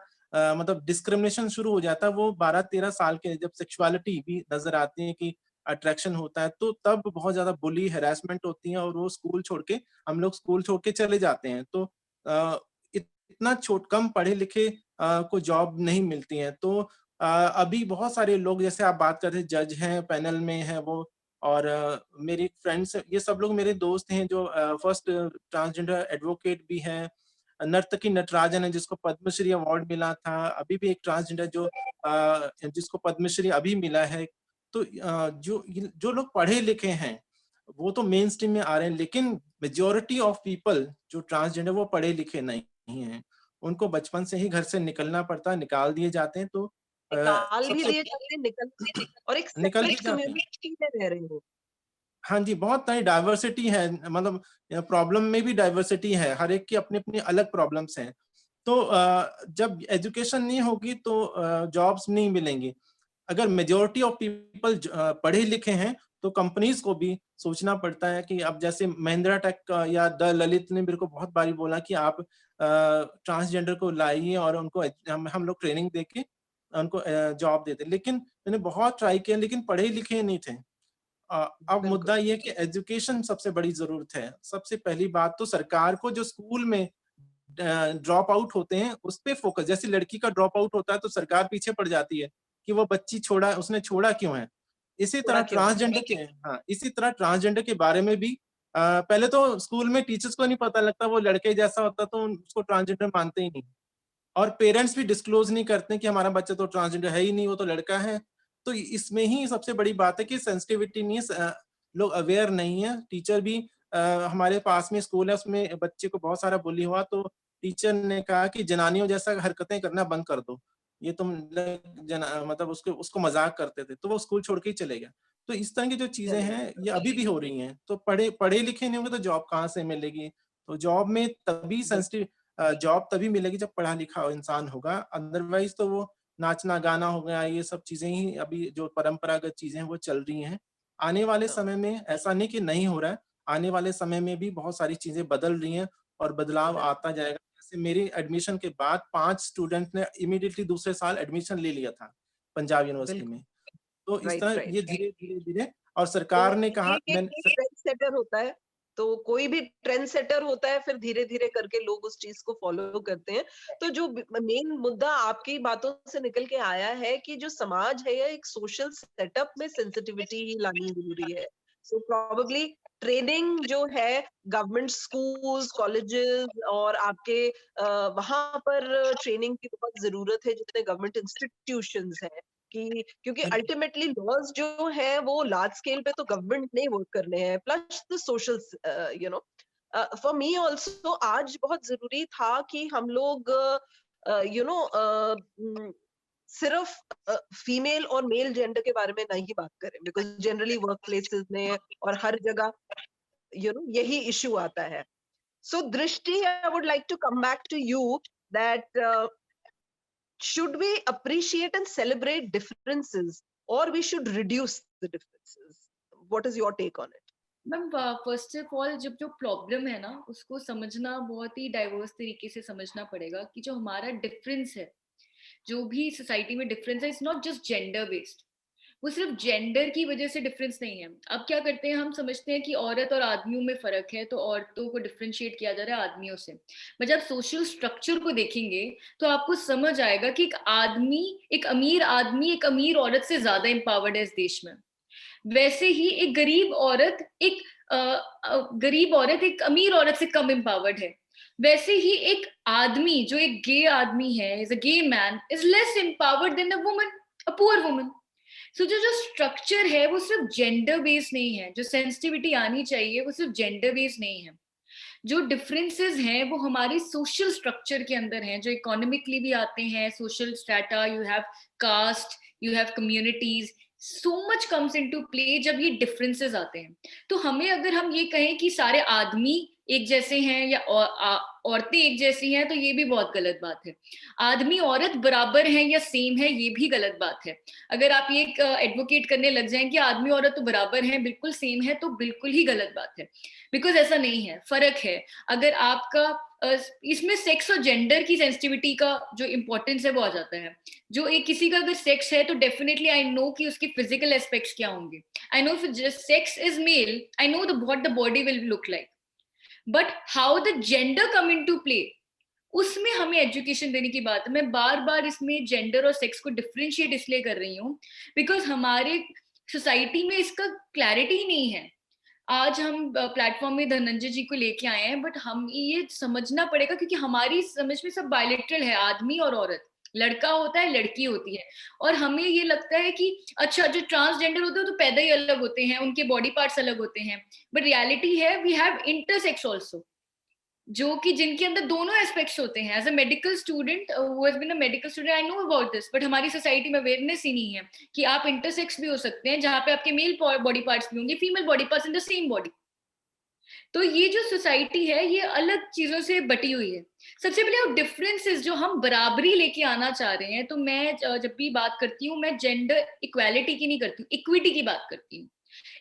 मतलब डिस्क्रिमिनेशन शुरू हो जाता है, वो 12-13 साल के जब सेक्सुअलिटी भी नजर आती है कि अट्रैक्शन होता है, तो तब बहुत ज्यादा बुली हैरेसमेंट होती है, और वो स्कूल छोड़ के, हम लोग स्कूल छोड़ के चले जाते हैं। तो इतना कम पढ़े लिखे को जॉब नहीं मिलती है। तो अभी बहुत सारे लोग, जैसे आप बात कर रहे, जज हैं, पैनल में है वो, और मेरी फ्रेंड्स, ये सब लोग मेरे दोस्त हैं, जो फर्स्ट ट्रांसजेंडर एडवोकेट भी हैं। नर्तकी नटराजन है, जिसको पद्मश्री अवार्ड मिला था। अभी भी एक ट्रांसजेंडर जिसको पद्मश्री अभी मिला है। तो जो लोग पढ़े लिखे हैं, वो तो मेन स्ट्रीम में आ रहे हैं, लेकिन मेजोरिटी ऑफ पीपल जो ट्रांसजेंडर, वो पढ़े लिखे नहीं हैं। उनको बचपन से ही घर से निकलना पड़ता है, निकाल दिए जाते हैं। तो निकाल भी सबसे दिए जाते हैं, निकल और एक निकल भी सेपरेट जाते हैं। कम्युनिटी में रह रहे हो। हाँ जी, बहुत सारी डाइवर्सिटी है, मतलब प्रॉब्लम में भी डाइवर्सिटी है, हर एक की अपनी-अपनी अलग प्रॉब्लम्स हैं। तो जब एजुकेशन नहीं होगी, तो जॉब्स नहीं मिलेंगी। अगर मेजॉरिटी ऑफ पीपल पढ़े लिखे हैं, तो कंपनीज को भी सोचना पड़ता है कि अब जैसे महिंद्रा टेक या द ललित ने मेरे को बहुत बारी बोला कि आप ट्रांसजेंडर को लाइए, और उनको हम लोग ट्रेनिंग देके उनको जॉब देते। लेकिन मैंने बहुत ट्राई किया, लेकिन पढ़े लिखे नहीं थे। अब मुद्दा ये है कि एजुकेशन सबसे बड़ी जरूरत है। सबसे पहली बात तो सरकार को, जो स्कूल में ड्रॉप आउट होते हैं, उस पे फोकस। जैसे लड़की का ड्रॉप आउट होता है, तो सरकार पीछे पड़ जाती है कि वो बच्ची उसने छोड़ा क्यों है। इसी तरह ट्रांसजेंडर के इसी तरह ट्रांसजेंडर के बारे में भी पहले तो स्कूल में टीचर्स को नहीं पता लगता, वो लड़के जैसा होता तो उसको ट्रांसजेंडर मानते ही नहीं, और पेरेंट्स भी डिस्क्लोज नहीं करते कि हमारा बच्चा तो ट्रांसजेंडर है ही नहीं, वो तो लड़का है। तो इसमें ही सबसे बड़ी बात है कि सेंसिटिविटी नहीं है, लोग अवेयर नहीं है। टीचर भी, हमारे पास में स्कूल है, उसमें बच्चे को बहुत सारा बुली हुआ, तो टीचर ने कहा कि जनानियों जैसा हरकतें करना बंद कर दो, ये तुम मतलब उसको मजाक करते थे, तो वो स्कूल छोड़ के ही चले गया। तो इस तरह की जो चीजें हैं, ये अभी भी हो रही हैं। तो पढ़े लिखे नहीं होंगे तो जॉब कहाँ से मिलेगी? तो जॉब में तभी जॉब तभी मिलेगी जब पढ़ा लिखा इंसान होगा, अदरवाइज तो वो नाचना गाना हो गया, ये सब चीजें ही अभी जो परंपरागत चीजें हैं वो चल रही हैं। आने वाले समय में ऐसा नहीं कि नहीं हो रहा है, आने वाले समय में भी बहुत सारी चीजें बदल रही हैं, और बदलाव आता जाएगा। जैसे मेरी एडमिशन के बाद 5 स्टूडेंट ने इमीडिएटली दूसरे साल एडमिशन ले लिया था पंजाब यूनिवर्सिटी में। तो इस तरह ये धीरे-धीरे और सरकार ने कहा, ट्रेंड सेटर होता है, तो कोई भी ट्रेंड सेटर होता है, फिर धीरे धीरे करके लोग उस चीज को फॉलो करते हैं। तो जो मेन मुद्दा आपकी बातों से निकल के आया है कि जो समाज है, एक सोशल सेटअप में सेंसिटिविटी ही लानी जरूरी है। सो प्रोबेबली ट्रेनिंग जो है, गवर्नमेंट स्कूल्स, कॉलेजेस और आपके वहां पर ट्रेनिंग की बहुत जरूरत है, जितने गवर्नमेंट इंस्टीट्यूशंस हैं, क्योंकि अल्टीमेटली लॉज जो है वो लार्ज स्केल पे तो गवर्नमेंट ने वर्क करने हैं, plus the social for me also आज बहुत जरूरी था कि हम लोग सिर्फ फीमेल और मेल जेंडर के बारे में नहीं बात करें, बिकॉज जनरली वर्क प्लेसेस में और हर जगह यही इशू आता है। So Drishti, I would like to come back to you that should we appreciate and celebrate differences, or we should reduce the differences? What is your take on it? Ma'am first of all जब जो problem है ना उसको समझना बहुत ही diverse तरीके से समझना पड़ेगा कि जो हमारा डिफरेंस है, जो भी सोसाइटी में डिफरेंस है, it's not just gender based. वो सिर्फ जेंडर की वजह से डिफरेंस नहीं है। अब क्या करते हैं, हम समझते हैं कि औरत और आदमियों में फर्क है तो औरतों को डिफरेंशिएट किया जा रहा है आदमियों से। बट जब सोशल स्ट्रक्चर को देखेंगे तो आपको समझ आएगा कि एक अमीर औरत से ज्यादा एम्पावर्ड है इस देश में। वैसे ही एक गरीब औरत एक अमीर औरत से कम एम्पावर्ड है। वैसे ही एक आदमी जो एक गे आदमी है, is a gay man, is less empowered than a woman, a poor woman. So जो स्ट्रक्चर है वो सिर्फ जेंडर बेस्ड नहीं है, जो सेंसिटिविटी आनी चाहिए वो सिर्फ जेंडर बेस्ड नहीं है। जो डिफरेंसेस हैं वो हमारे सोशल स्ट्रक्चर के अंदर हैं, जो इकोनॉमिकली भी आते हैं। Social strata, you have caste, you have communities, so much comes into play जब ये डिफरेंसेस आते हैं। तो हमें अगर हम ये कहें कि सारे आदमी एक जैसे हैं या औरतें एक जैसी हैं तो ये भी बहुत गलत बात है। आदमी औरत बराबर हैं या सेम है, ये भी गलत बात है। अगर आप ये एडवोकेट करने लग जाएं कि आदमी औरत तो बराबर हैं, बिल्कुल सेम है, तो बिल्कुल ही गलत बात है। बिकॉज ऐसा नहीं है, फर्क है। अगर आपका इसमें सेक्स और जेंडर की सेंसिटिविटी का जो इंपॉर्टेंस है वो आ जाता है। जो एक किसी का अगर सेक्स है तो डेफिनेटली आई नो कि उसके फिजिकल एस्पेक्ट्स क्या होंगे। I know if sex is male, I know what the body will look like. But how the gender come into play, उसमें हमें एजुकेशन देने की बात है। मैं बार बार इसमें जेंडर और सेक्स को डिफरेंशिएट इसलिए कर रही हूँ बिकॉज हमारे सोसाइटी में इसका क्लैरिटी ही नहीं है। आज हम प्लेटफॉर्म में धनंजय जी को लेके आए हैं, बट हम ये समझना पड़ेगा क्योंकि हमारी समझ में सब बायलेटरल है, आदमी और औरत, लड़का होता है लड़की होती है। और हमें ये लगता है कि अच्छा जो ट्रांसजेंडर होते हैं तो पैदा ही अलग होते हैं, उनके बॉडी पार्ट्स अलग होते हैं। बट रियलिटी है वी हैव इंटरसेक्स ऑल्सो, जो कि जिनके अंदर दोनों एस्पेक्ट्स होते हैं। As a medical student who has been a medical student, I know about this, but हमारी सोसाइटी में अवेयरनेस ही नहीं है कि आप इंटरसेक्स भी हो सकते हैं, जहां पे आपके मेल बॉडी पार्ट्स भी होंगे, female body parts in the same body. तो ये जो सोसाइटी है ये अलग चीजों से बटी हुई है। सबसे पहले वो डिफरेंसेस जो हम बराबरी लेके आना चाह रहे हैं, तो मैं जब भी बात करती हूँ मैं जेंडर इक्वालिटी की नहीं करती हूँ, इक्विटी की बात करती हूँ।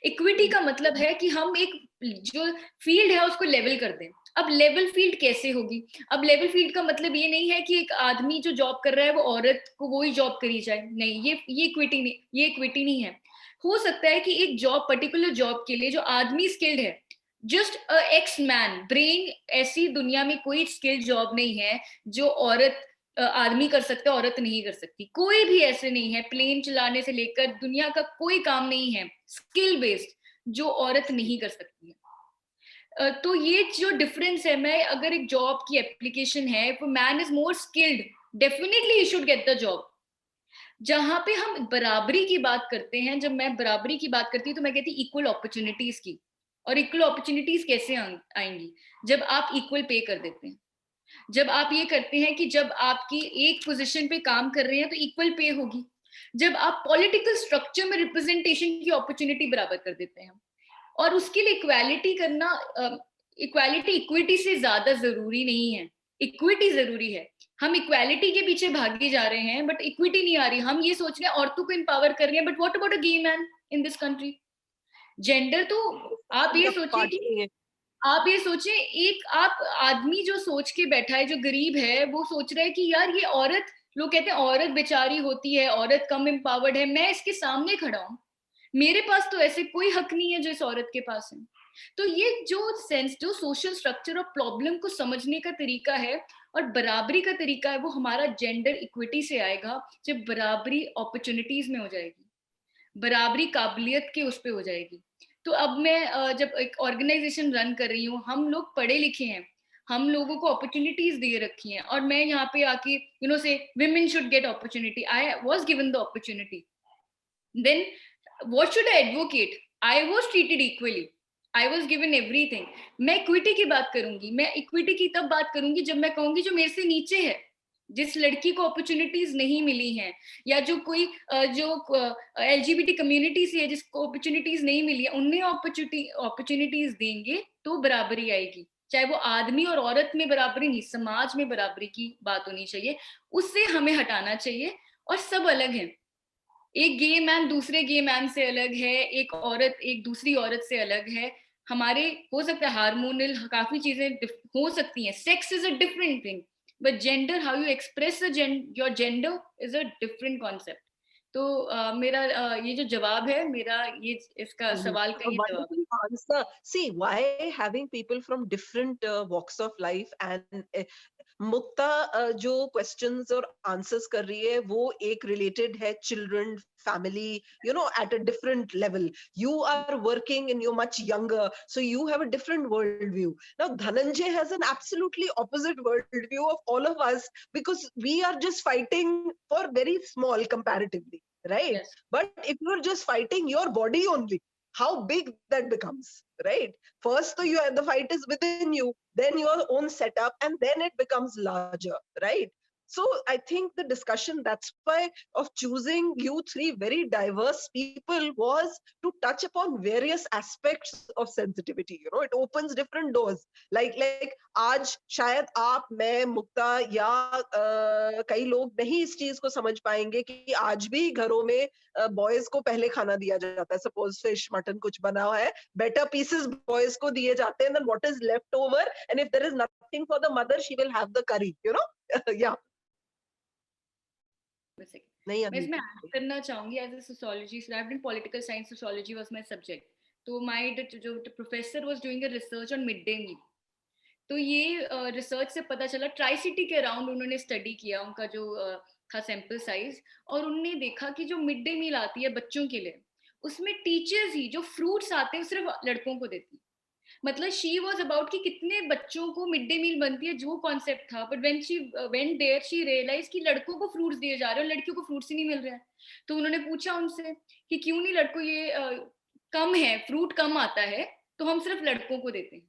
इक्विटी का मतलब है कि हम एक जो फील्ड है उसको लेवल कर दें। अब लेवल फील्ड कैसे होगी? अब लेवल फील्ड का मतलब ये नहीं है कि एक आदमी जो जॉब कर रहा है वो औरत को वो ही जॉब करी जाए, नहीं, ये इक्विटी नहीं है। हो सकता है कि एक जॉब, पर्टिकुलर जॉब के लिए जो आदमी स्किल्ड है, just a x man brain, ऐसी दुनिया में कोई स्किल्ड जॉब नहीं है जो औरत आदमी कर सकता है, औरत नहीं कर सकती। कोई भी ऐसे नहीं है, प्लेन चलाने से लेकर दुनिया का कोई काम नहीं है स्किल बेस्ड जो औरत नहीं कर सकती है। तो ये जो डिफरेंस है, मैं अगर एक जॉब की एप्लीकेशन है, वो man is more skilled, definitely he should get the job. जहां पे हम बराबरी की बात करते हैं, जब मैं बराबरी की बात करती हूँ तो मैं कहती हूँ इक्वल अपॉर्चुनिटीज की। और इक्वल अपॉर्चुनिटीज कैसे आएंगी? जब आप इक्वल पे कर देते हैं, जब आप ये करते हैं कि जब आपकी एक पोजीशन पे काम कर रहे हैं तो इक्वल पे होगी। जब आप पॉलिटिकल स्ट्रक्चर में रिप्रेजेंटेशन की अपॉर्चुनिटी बराबर कर देते हैं। और उसके लिए इक्वालिटी करना, इक्विटी से ज्यादा जरूरी नहीं है, इक्विटी जरूरी है। हम इक्वालिटी के पीछे भागे जा रहे हैं बट इक्विटी नहीं आ रही। हम ये सोच रहे हैं औरतों को एम्पावर कर रहे हैं, but what about a gay man in this country? Gender तो आप ये सोचिए कि आप ये सोचें, एक आप आदमी जो सोच के बैठा है, जो गरीब है, वो सोच रहा है कि यार ये औरत, लोग कहते हैं औरत बेचारी होती है, औरत कम एम्पावर्ड है, मैं इसके सामने खड़ा हूं, मेरे पास तो ऐसे कोई हक नहीं है जो इस औरत के पास है। तो ये जो सोशल स्ट्रक्चर और प्रॉब्लम को समझने का तरीका है और बराबरी का तरीका है, वो हमारा जेंडर इक्विटी से आएगा जब बराबरी अपॉर्चुनिटीज में हो जाएगी, बराबरी काबिलियत के उस पे हो जाएगी। तो अब मैं जब एक ऑर्गेनाइजेशन रन कर रही हूँ, हम लोग पढ़े लिखे हैं, हम लोगों को अपॉर्चुनिटीज दे रखी हैं, और मैं यहाँ पे आके से women should get opportunity, I was given the opportunity, then what should I advocate? I was treated equally, I was given everything. मैं इक्विटी की बात करूंगी, मैं इक्विटी की तब बात करूंगी जब मैं कहूंगी जो मेरे से नीचे है, जिस लड़की को अपॉर्चुनिटीज नहीं मिली हैं, या जो कोई जो एलजीबीटी कम्युनिटी से है जिसको अपॉर्चुनिटीज नहीं मिली है, उन्हें अपॉर्चुनिटीज देंगे तो बराबरी आएगी। चाहे वो आदमी और औरत में बराबरी नहीं, समाज में बराबरी की बात होनी चाहिए, उससे हमें हटाना चाहिए। और सब अलग हैं, एक गे मैन दूसरे गे मैन से अलग है, एक औरत एक दूसरी औरत से अलग है, हमारे हो सकता है हार्मोनल काफी चीजें हो सकती हैं, sex is a different thing, but gender, how you express your gender is a different concept. तो मेरा ये जो जवाब है मेरा, ये इसका सवाल का A ये जवाब है. wonderful answer. See, why having people from different walks of life and मुक्ता जो क्वेश्चंस और आंसर्स कर रही है वो एक रिलेटेड है children family at a different level. You are working in your much younger, so you have a different world view. Now Dhananjay has an absolutely opposite world view of all of us because we are just fighting for very small comparatively, right? Yes. But if you're just fighting your body only, how big that becomes, right? First so the fight is within you, then your own setup, and then it becomes larger, right? So I think the discussion, that's why, of choosing you three very diverse people was to touch upon various aspects of sensitivity. It opens different doors. Like आज शायद आप, मैं, मुक्ता या कई लोग नहीं इस चीज को समझ पाएंगे कि आज भी घरों में बॉयज को पहले खाना दिया जाता है. सपोज फिश मटन कुछ बना हुआ है, बेटर पीसेस बॉयज को दिए जाते हैं, then what is left over, and if there is nothing for the mother she will have the curry, या नहीं. मैं इसमें ऐड करना चाहूंगी as a sociology, I did political science, sociology was my subject. तो माय जो professor was doing a research on mid day meal. तो ये रिसर्च से पता चला, ट्राई सिटी के अराउंड उन्होंने स्टडी किया, उनका जो था सैंपल साइज, और उन्होंने देखा कि जो मिड डे मील आती है बच्चों के लिए, उसमें टीचर्स ही जो फ्रूट्स आते हैं सिर्फ लड़कों को देती. मतलब शी वाज अबाउट कि कितने बच्चों को मिड डे मील बनती है, जो कॉन्सेप्ट था. But when she went there she realise कि लड़कों को फ्रूट्स दिए जा रहे हैं और लड़कियों को फ्रूट्स ही नहीं मिल रहे हैं. तो उन्होंने पूछा उनसे कि क्यों नहीं लड़कों, ये कम है, फ्रूट कम आता है, तो हम सिर्फ लड़कों को देते हैं.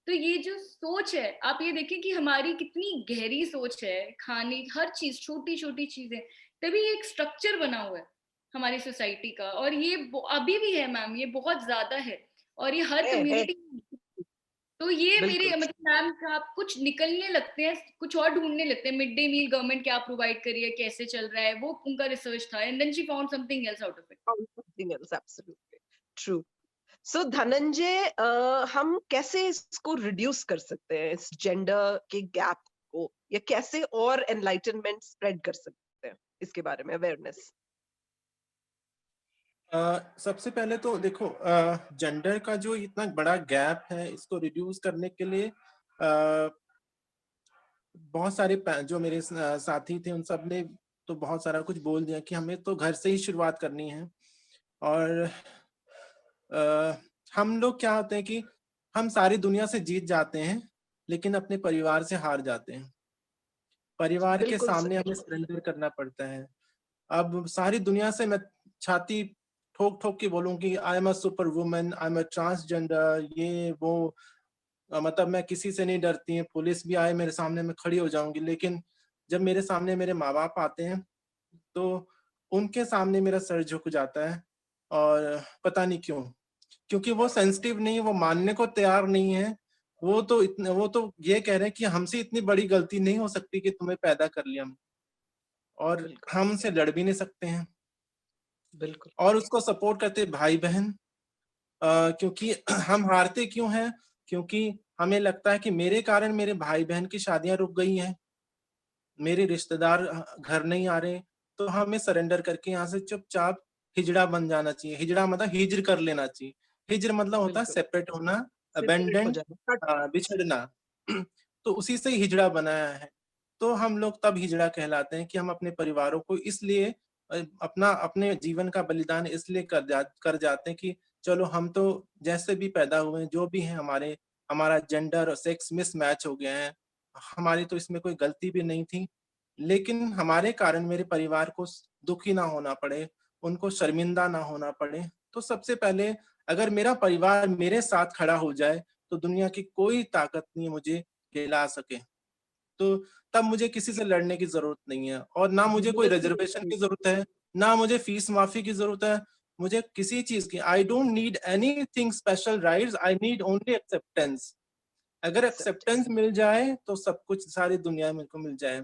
तो ये जो सोच है, आप ये देखें कि हमारी कितनी गहरी सोच है, खाने हर चीज, छोटी छोटी चीजें, तभी एक स्ट्रक्चर बना हुआ है हमारी सोसाइटी का. और ये अभी भी है मैम, ये बहुत ज्यादा है, और ये हर कम्युनिटी. तो ये मेरे मतलब मैम, आप कुछ निकलने लगते हैं, कुछ और ढूंढने लगते हैं. मिड डे मील गवर्नमेंट क्या प्रोवाइड कर रही है, कैसे चल रहा है, वो उनका रिसर्च था, and then she found something else out of it. Something else, absolutely true. So Dhananjay, हम कैसे इसको रिड्यूस कर सकते हैं, इस जेंडर के गैप को, या कैसे और एनलाइटनमेंट स्प्रेड कर सकते हैं, इसके बारे में अवेयरनेस? सबसे पहले तो देखो, जेंडर का जो इतना बड़ा गैप है, इसको रिड्यूस करने के लिए बहुत सारे जो मेरे साथी थे उन सब ने तो बहुत सारा कुछ बोल दिया कि हमें तो घर से ही शुरुआत करनी है. और हम लोग क्या होते हैं कि हम सारी दुनिया से जीत जाते हैं, लेकिन अपने परिवार से हार जाते हैं. परिवार के सामने हमें सरेंडर करना पड़ता है. अब सारी दुनिया से मैं छाती ठोक ठोक के बोलूं कि आई am a super woman, I am a transgender, ये वो, मतलब मैं किसी से नहीं डरती है, पुलिस भी आए मेरे सामने मैं खड़ी हो जाऊंगी. लेकिन जब मेरे सामने मेरे माँ बाप आते हैं तो उनके सामने मेरा सर झुक जाता है. और पता नहीं क्यों, क्योंकि वो सेंसिटिव नहीं, वो मानने को तैयार नहीं है. वो तो ये कह रहे हैं कि हमसे इतनी बड़ी गलती नहीं हो सकती कि तुम्हें पैदा कर लिया, और हम उनसे लड़ भी नहीं सकते हैं. बिल्कुल. और उसको सपोर्ट करते भाई बहन, क्योंकि हम हारते क्यों हैं, क्योंकि हमें लगता है कि मेरे कारण मेरे भाई बहन की शादियां रुक गई हैं, मेरे रिश्तेदार घर नहीं आ रहे, तो हमें सरेंडर करके यहाँ से चुपचाप हिजड़ा बन जाना चाहिए. हिजड़ा मतलब हिज्र कर लेना चाहिए. हिज्र मतलब होता है सेपरेट होना, अबेंडन, बिछड़ना. तो उसी से हिजड़ा बनाया है. तो हम लोग तब हिजड़ा कहलाते हैं कि हम अपने परिवारों को इसलिए अपने जीवन का बलिदान इसलिए कर जाते हैं कि चलो हम तो जैसे भी पैदा हुए हैं, जो भी है, हमारा जेंडर और सेक्स मिसमैच हो गया है, हमारी तो इसमें कोई गलती भी नहीं थी, लेकिन हमारे कारण मेरे परिवार को दुखी ना होना पड़े, उनको शर्मिंदा ना होना पड़े. तो सबसे पहले अगर मेरा परिवार मेरे साथ खड़ा हो जाए तो दुनिया की कोई ताकत नहीं मुझे हिला सके. तो तब मुझे किसी से लड़ने की जरूरत नहीं है, और ना मुझे कोई रिजर्वेशन की जरूरत है, ना मुझे फीस माफी की जरूरत है, मुझे किसी चीज की. I don't need anything special rights, I need only acceptance. अगर एक्सेप्टेंस मिल जाए तो सब कुछ सारी दुनिया में को मिल जाए.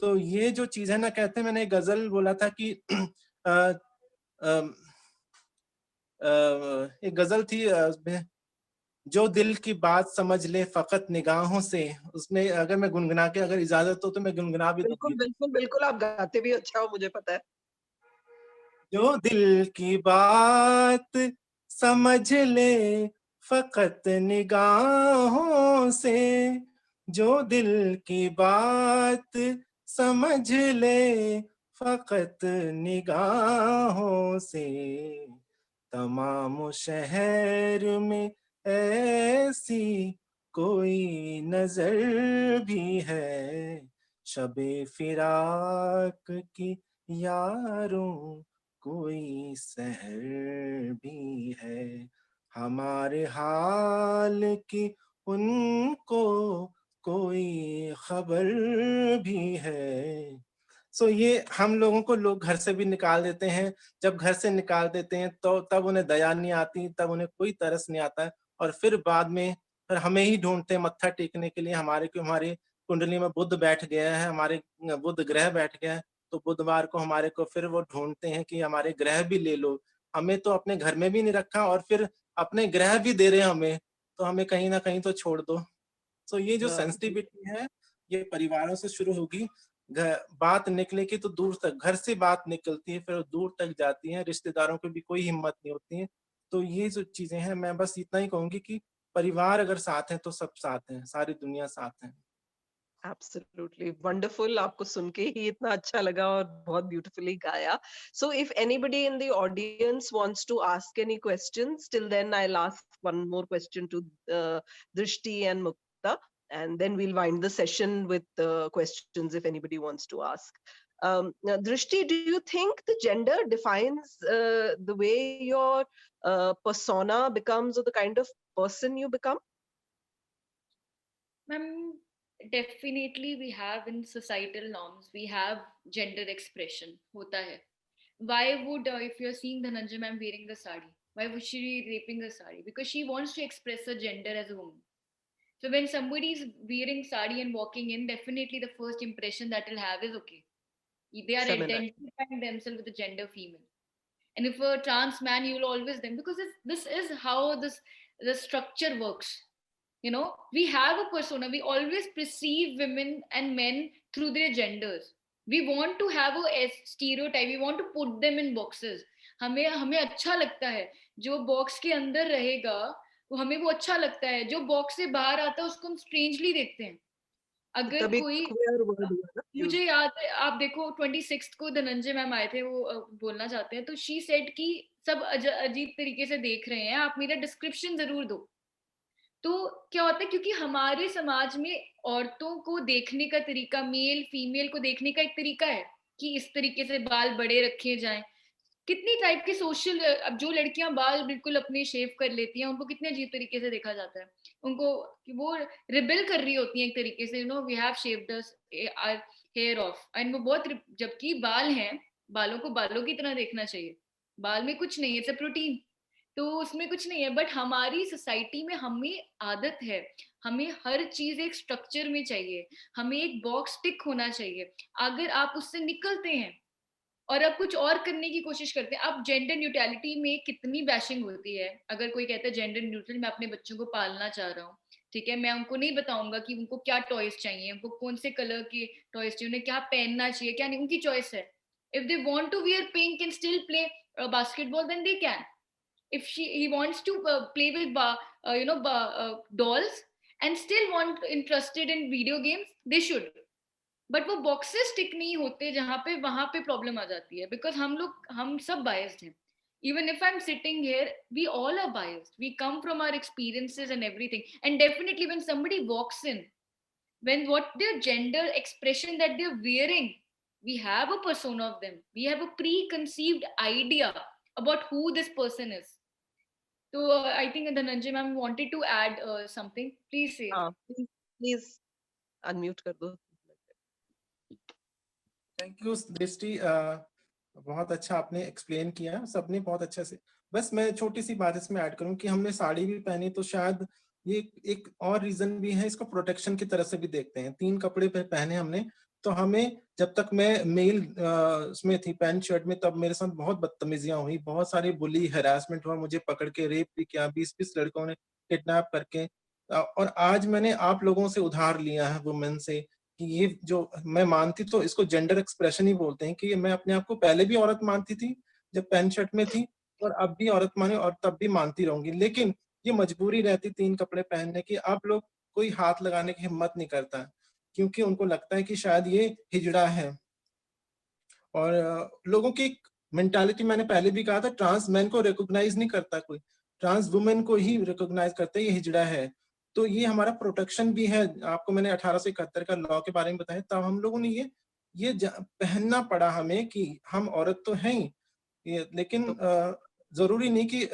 तो ये जो चीज है ना, कहते हैं, मैंने एक गजल बोला था कि एक गजल थी उसमें, जो दिल की बात समझ ले फकत निगाहों से। उसमें अगर मैं गुनगुना के, अगर इजाजत हो तो मैं गुनगुना भी बिल्कुल दूंगी। बिल्कुल बिल्कुल, आप गाते भी अच्छा हो, मुझे पता है। जो दिल की बात समझ ले फकत निगाहों से, जो दिल की बात समझ ले फकत निगाहों से, तमाम शहर में ऐसी कोई नजर भी है, शबे फिराक की यारों कोई सहर भी है, हमारे हाल की उनको कोई खबर भी है। सो ये हम लोगों को लोग घर से भी निकाल देते हैं। जब घर से निकाल देते हैं तो तब उन्हें दया नहीं आती, तब उन्हें कोई तरस नहीं आता है, और फिर बाद में फिर हमें ही ढूंढते हैं मत्था टेकने के लिए। हमारी कुंडली में बुध बैठ गया है, हमारे बुध ग्रह बैठ गया है, तो बुधवार को हमारे को फिर वो ढूंढते हैं कि हमारे ग्रह भी ले लो। हमें तो अपने घर में भी नहीं रखा और फिर अपने ग्रह भी दे रहे हैं हमें, तो हमें कहीं ना कहीं तो छोड़ दो। सो ये जो सेंसिटिविटी है ये परिवारों से शुरू होगी। बात निकलेगी तो दूर तक, घर से बात निकलती है फिर दूर तक जाती है, रिश्तेदारों की भी कोई हिम्मत नहीं होती है। तो ये जो चीजें हैं, मैं बस इतना ही कहूंगी कि परिवार अगर साथ है तो सब साथ है, सारी दुनिया साथ है। Absolutely wonderful. आपको सुन के ही इतना अच्छा लगा और बहुत beautifully गाया. So if anybody in the audience wants to ask any questions, till then I'll ask one more question to Drishti and Mukta, and then we'll wind the session with questions if anybody wants to ask. Now, Drishti, do you think the gender defines the way your persona becomes, or the kind of person you become? Ma'am, definitely we have in societal norms, we have gender expression. Hota hai. Why would, if you're seeing Dhananjay ma'am wearing the sari, why would she be raping the sari? Because she wants to express her gender as a woman. So when somebody is wearing sari and walking in, definitely the first impression that will have is okay. They are Feminine. identifying themselves with the gender female. And if a trans man, you will always them, because this is how the structure works. You know, we have a persona. We always perceive women and men through their genders. We want to have a stereotype. We want to put them in boxes. हमें अच्छा लगता है जो box के अंदर रहेगा, वो हमें वो अच्छा लगता है। जो बॉक्स से बाहर आता है उसको हम स्ट्रेंजली देखते हैं। अगर तभी कोई, queer word हुआ ना, मुझे use. याद है, आप देखो 26 को धनंजय मैम आए थे, वो बोलना चाहते हैं, तो शी सेड कि सब अजीब तरीके से देख रहे हैं, आप मेरा डिस्क्रिप्शन जरूर दो। तो क्या होता है, क्योंकि हमारे समाज में औरतों को देखने का तरीका, मेल फीमेल को देखने का एक तरीका है कि इस तरीके से बाल बड़े रखे जाएं। कितनी टाइप के सोशल, अब जो लड़कियां बाल बिल्कुल अपने शेव कर लेती हैं, उनको कितने अजीब तरीके से देखा जाता है। उनको वो रिबेल कर रही होती हैं एक तरीके से, you know, we have shaved us hair off, and वो बहुत, जबकि बाल हैं, बालों को बालों की तरह देखना चाहिए। बाल में कुछ नहीं है, इट्स अ प्रोटीन, तो उसमें कुछ नहीं है। बट हमारी सोसाइटी में हमें आदत है, हमें हर चीज एक स्ट्रक्चर में चाहिए, हमें एक बॉक्स टिक होना चाहिए। अगर आप उससे निकलते हैं और अब कुछ और करने की कोशिश करते हैं, अब जेंडर न्यूट्रलिटी में कितनी बैशिंग होती है। अगर कोई कहता है जेंडर न्यूट्रल, मैं अपने बच्चों को पालना चाह रहा हूँ, ठीक है, मैं उनको नहीं बताऊंगा कि उनको क्या टॉयज चाहिए, उनको कौन से कलर के टॉयज चाहिए, उन्हें क्या पहनना चाहिए, क्या नहीं, उनकी चॉइस है। If they want to wear pink and still play basketball, then they can. If he wants to play with dolls and still want interested in video games, they should. But वो boxes टिक नहीं होते जहां पे, वहां पे problem आ जाती है। Because हम सब बायस्ड हैं। even if I'm sitting here, we all are biased, we come from our experiences and everything. And definitely when somebody walks in, when what their gender expression that they're wearing, we have a persona of them, we have a preconceived idea about who this person is. So I think Dhananjay ma'am wanted to add something. Please say. हाँ, please unmute कर दो. Thank you दृष्टि, बहुत अच्छा आपने explain किया, सबने बहुत अच्छे से। बस मैं छोटी सी बात इसमें ऐड करूं कि हमने साड़ी भी पहनी, तो शायद ये एक और रीजन भी है, इसको प्रोटेक्शन की तरह से भी देखते हैं। 3 कपड़े पहने हमने तो हमें जब तक मैं मेल उसमें थी पैंट शर्ट में, तब मेरे साथ बहुत बदतमीजियां हुई, बहुत सारी बुली हैरासमेंट हुआ, मुझे पकड़ के रेप भी किया, 20-20 लड़कों ने किडनैप करके। और आज मैंने आप लोगों से उधार लिया है वुमेन से कि ये जो मैं मानती, तो इसको जेंडर एक्सप्रेशन ही बोलते हैं, कि मैं अपने आप को पहले भी औरत मानती थी जब पैंट शर्ट में थी, और अब भी औरत माने और तब भी मानती रहूंगी। लेकिन ये मजबूरी रहती 3 कपड़े पहनने की। अब लोग कोई हाथ लगाने की हिम्मत नहीं करता, क्योंकि उनको लगता है कि शायद ये हिजड़ा है। और लोगों की एक मेंटालिटी, मैंने पहले भी कहा था, ट्रांस मैन को रिकॉग्नाइज नहीं करता कोई, ट्रांस वुमेन को ही रिकॉग्नाइज करता है, ये हिजड़ा है। तो ये हमारा प्रोटेक्शन भी है। आपको मैंने 1871 का लॉ के बारे में बताया, तब हम लोगों ने ये पहनना पड़ा हमें कि हम औरत तो हैं ही, लेकिन जरूरी नहीं कि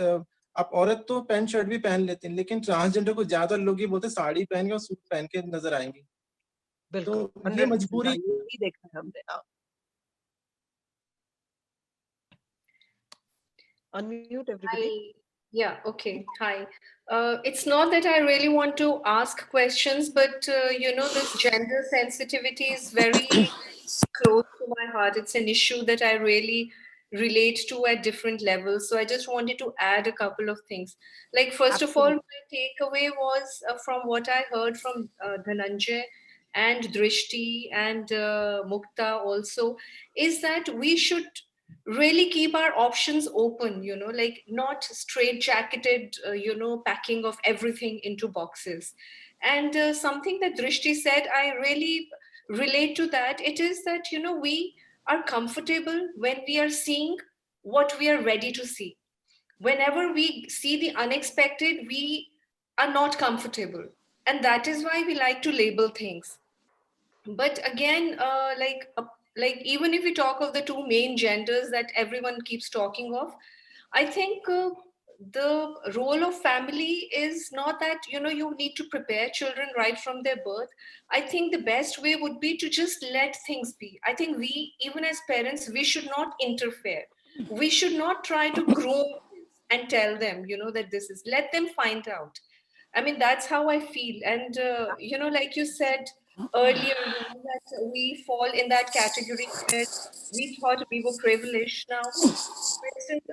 आप औरत तो पैंट शर्ट भी पहन लेते हैं, लेकिन ट्रांसजेंडर को ज्यादा लोग ये बोलते हैं साड़ी पहन के और सूट पहन के नजर आएंगी। बिल्कुल, तो ये 100% मजबूरी, ये भी देखा है हमने। Unmute everybody. Yeah, okay. Hi. It's not that I really want to ask questions, but this gender sensitivity is very close to my heart. It's an issue that I really relate to at different levels. So I just wanted to add a couple of things. Like, first of all, my takeaway was from what I heard from Dhananjay and Drishti and Mukta also, is that we should really keep our options open, like not straight jacketed, packing of everything into boxes. And something that Drishti said, I really relate to that. It is that, we are comfortable when we are seeing what we are ready to see. Whenever we see the unexpected, we are not comfortable. And that is why we like to label things. But again, like even if we talk of the two main genders that everyone keeps talking of, I think the role of family is not that you need to prepare children right from their birth. I think the best way would be to just let things be. I think we, even as parents, we should not interfere. We should not try to groom and tell them that this is, let them find out. I mean, that's how I feel. And like you said earlier, that we fall in that category where we thought we were privileged. Now, for instance,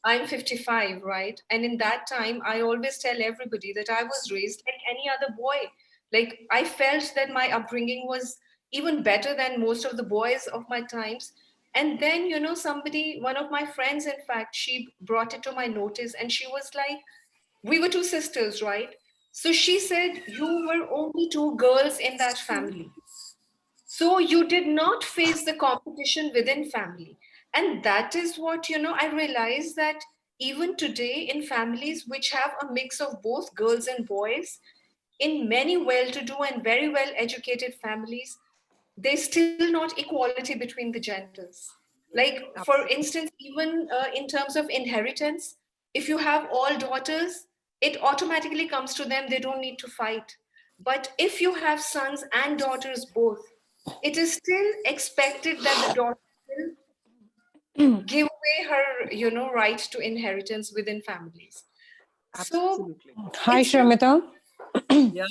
I'm 55, right? And in that time, I always tell everybody that I was raised like any other boy. Like, I felt that my upbringing was even better than most of the boys of my times. And then, somebody, one of my friends, in fact, she brought it to my notice, and she was like, we were two sisters, right? So she said, you were only two girls in that family. So you did not face the competition within family. And that is what, I realized that even today in families which have a mix of both girls and boys, in many well-to-do and very well-educated families, there's still not equality between the genders. Like, for instance, even in terms of inheritance, if you have all daughters, it automatically comes to them, they don't need to fight. But if you have sons and daughters both, it is still expected that the daughter will give away her, right to inheritance within families. Absolutely. So, hi, Sharmita. Yeah.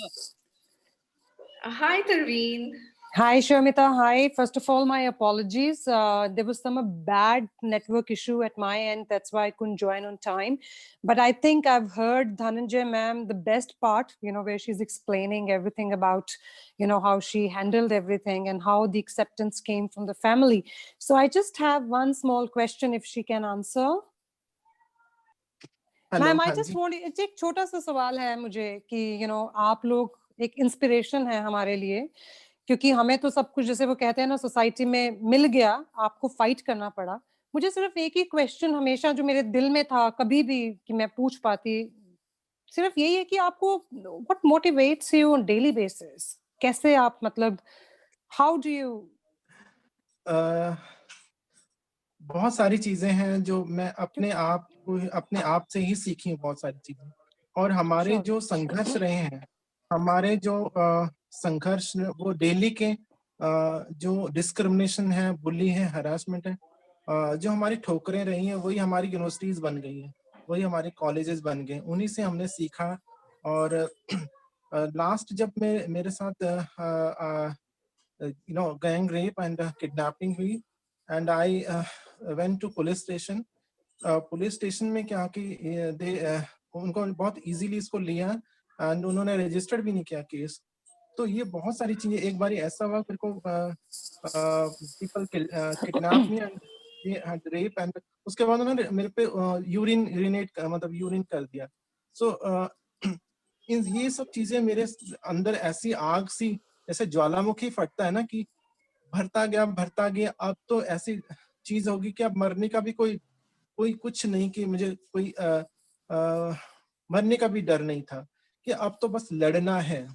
Hi, Tarveen. Hi, Sharmita. Hi. First of all, my apologies. There was some bad network issue at my end. That's why I couldn't join on time. But I think I've heard Dhananjay ma'am, the best part, where she's explaining everything about, how she handled everything and how the acceptance came from the family. So I just have one small question if she can answer. Ma'am I just want, एक छोटा सा सवाल है मुझे कि आप लोग एक इंस्पिरेशन है हमारे लिए, क्योंकि हमें तो सब कुछ, जैसे वो कहते हैं ना, सोसाइटी में मिल गया, आपको फाइट करना पड़ा। मुझे सिर्फ एक ही क्वेश्चन हमेशा जो मेरे दिल में था, कभी भी कि मैं पूछ पाती, सिर्फ यही है कि आपको what motivates you on daily basis? कैसे आप, मतलब हाउ डू यू? बहुत सारी चीजें हैं जो मैं अपने आप से ही सीखी हूँ, बहुत सारी चीजें। और हमारे जो संघर्ष रहे हैं, हमारे जो संघर्ष, वो डेली के जो डिस्क्रिमिनेशन है, बुली है, हरासमेंट है, जो हमारी ठोकरें रही हैं, वही हमारी यूनिवर्सिटीज बन गई हैं, वही हमारे कॉलेजेस बन गए, उन्हीं से हमने सीखा। और लास्ट जब मेरे साथ gang rape and kidnapping हुई, and I went to police station. Police station में क्या कि उनको बहुत इजीली इसको लिया एंड उन्होंने रजिस्टर्ड भी नहीं किया केस. तो ये बहुत सारी चीजें. एक बार ऐसा हुआ मेरे को, people kidnap me and rape, and उसके बाद उन्होंने मेरे पे यूरिनेट मतलब यूरिन कर दिया. सो ये सब चीजें मेरे अंदर ऐसी आग सी जैसे ज्वालामुखी फटता है ना, कि भरता गया. अब तो ऐसी चीज होगी कि अब मरने का भी कोई कुछ नहीं, कि मुझे कोई मरने का भी डर नहीं था, कि अब तो बस लड़ना है.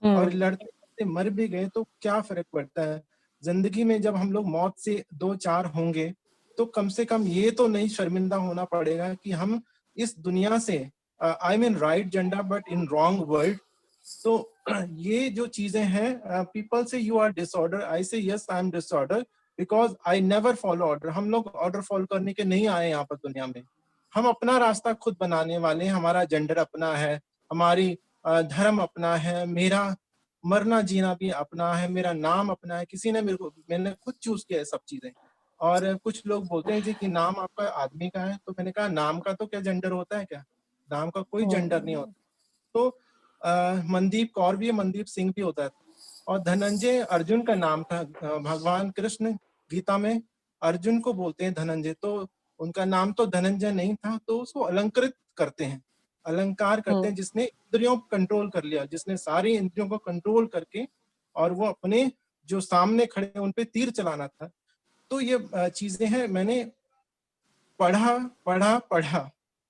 और लड़ते मर भी गए तो क्या फर्क पड़ता है. जिंदगी में जब हम लोग मौत से 2-4 होंगे तो कम से कम ये तो नहीं शर्मिंदा होना पड़ेगा कि हम इस दुनिया से, I mean right gender but in wrong world. तो ये जो चीजें हैं, पीपल से यू आर डिसऑर्डर, आई से yes I am disorder because I never follow order. हम लोग ऑर्डर फॉलो करने के नहीं आए यहाँ पर दुनिया में. हम अपना रास्ता खुद बनाने वाले हैं. हमारा जेंडर अपना है, हमारी धर्म अपना है, मेरा मरना जीना भी अपना है, मेरा नाम अपना है. किसी ने मैंने खुद चूज किया है सब चीजें. और कुछ लोग बोलते हैं जी कि नाम आपका आदमी का है, तो मैंने कहा नाम का तो क्या जेंडर होता है क्या? नाम का कोई जेंडर नहीं होता. तो मनदीप कौर भी है, मनदीप सिंह भी होता है. और धनंजय अर्जुन का नाम था. भगवान कृष्ण गीता में अर्जुन को बोलते हैं धनंजय, तो उनका नाम तो धनंजय नहीं था. तो उसको अलंकृत करते हैं, अलंकार करते हैं, जिसने इंद्रियों को कंट्रोल कर लिया, जिसने सारी इंद्रियों को कंट्रोल करके और वो अपने जो सामने खड़े उन पे तीर चलाना था. तो ये चीजें हैं. मैंने पढ़ा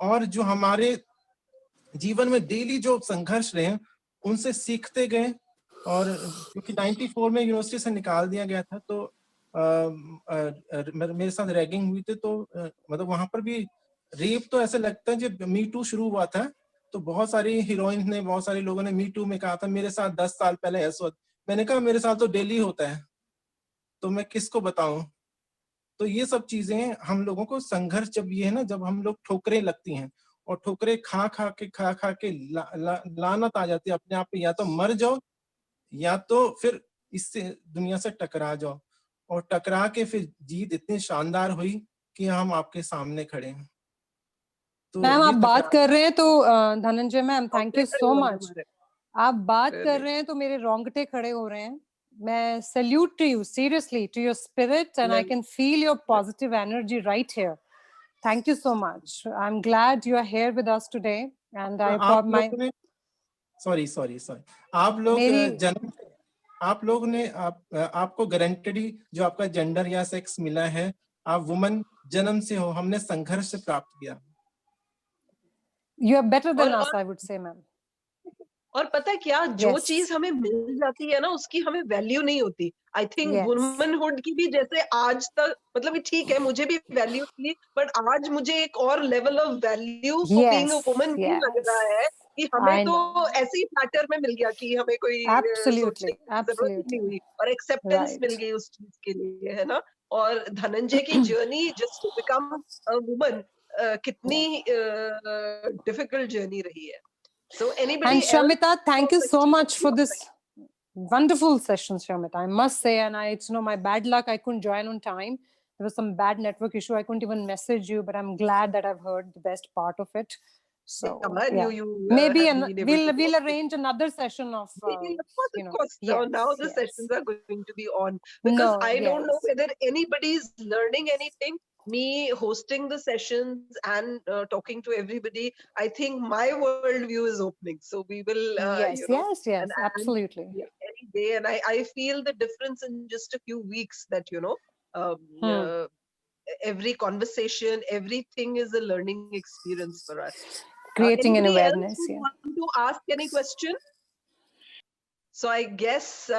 और जो हमारे जीवन में डेली जो संघर्ष रहे उनसे सीखते गए. और क्योंकि 94 में यूनिवर्सिटी से निकाल दिया गया था, तो मेरे साथ रैगिंग हुई थी. तो मतलब वहां पर भी रेप तो ऐसा लगता है जब मी टू शुरू हुआ था तो बहुत सारी हीरोइन ने, बहुत सारे लोगों ने मी टू में कहा था मेरे साथ 10 साल पहले ऐसा हुआ. मैंने कहा मेरे साथ तो डेली होता है, तो मैं किसको बताऊं. तो ये सब चीजें हम लोगों को संघर्ष जब ये है ना, जब हम लोग ठोकरें लगती हैं और ठोकरें खा के लानत आ जाती है अपने आप पे. या तो मर जाओ या तो फिर इससे दुनिया से टकरा जाओ. और टकरा के फिर जीत इतनी शानदार हुई कि हम आपके सामने खड़े हैं. तो मैम आप बात कर रहे हैं तो Dhananjay ma'am thank you so much. आप बात कर रहे हैं तो मेरे रोंगटे खड़े हो रहे हैं. मैं salute to you, seriously, to your spirit, and I can feel your positive energy right here. Thank you so much. I'm glad you are here with us today. And I got my. Sorry. आप लोग ने आपको guaranteed जो आपका gender या sex मिला है, आप वुमन जन्म से हो. हमने संघर्ष से प्राप्त किया. You are better than us, I would say, ma'am. और पता है क्या, जो चीज हमें मिल जाती है ना उसकी हमें वैल्यू नहीं होती. आई थिंक वुमनहुड की भी जैसे आज तक, मतलब ठीक है मुझे भी वैल्यू थी, बट आज मुझे एक और level of value for being a woman भी लग रहा है कि हमें तो ऐसे ही फ्लैटर में मिल गया कि हमें कोई सोचने की जरूरत नहीं हुई और एक्सेप्टेंस मिल गई उस चीज के लिए, है ना. और धनंजय की journey just to become a woman कितनी डिफिकल्ट जर्नी रही है. So anybody and Shamita, thank you so much for this wonderful session, Shamita. I must say, and it's my bad luck, I couldn't join on time. There was some bad network issue. I couldn't even message you, but I'm glad that I've heard the best part of it. So maybe we'll arrange another session of of course. So now the sessions are going to be on, because I don't know whether anybody is learning anything. Me hosting the sessions and talking to everybody, I think my worldview is opening. So we will yes, absolutely, any day, and I feel the difference in just a few weeks, that every conversation, everything is a learning experience for us, creating an awareness. Want to ask any question? So I guess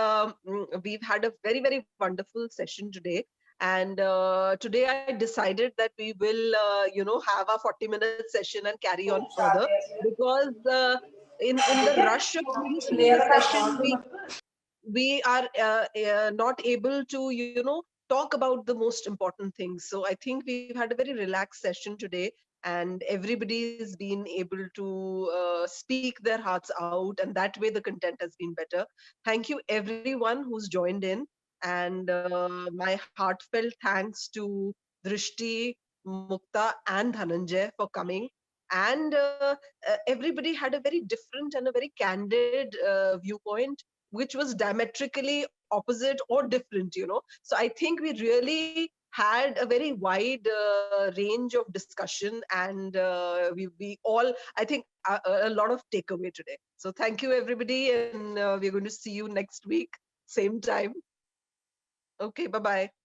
we've had a very, very wonderful session today. And today I decided that we will, have a 40-minute session and carry on further, because in the rush of today's session, we are not able to, talk about the most important things. So I think we've had a very relaxed session today. and everybody's been able to speak their hearts out, and that way the content has been better. Thank you everyone who's joined in, and my heartfelt thanks to Drishti, Mukta, and Dhananjay for coming. And everybody had a very different and a very candid viewpoint, which was diametrically opposite or different, you know. So I think we really had a very wide range of discussion, and we all, I think, a lot of takeaway today. So thank you everybody, and we're going to see you next week, same time. Okay, bye bye.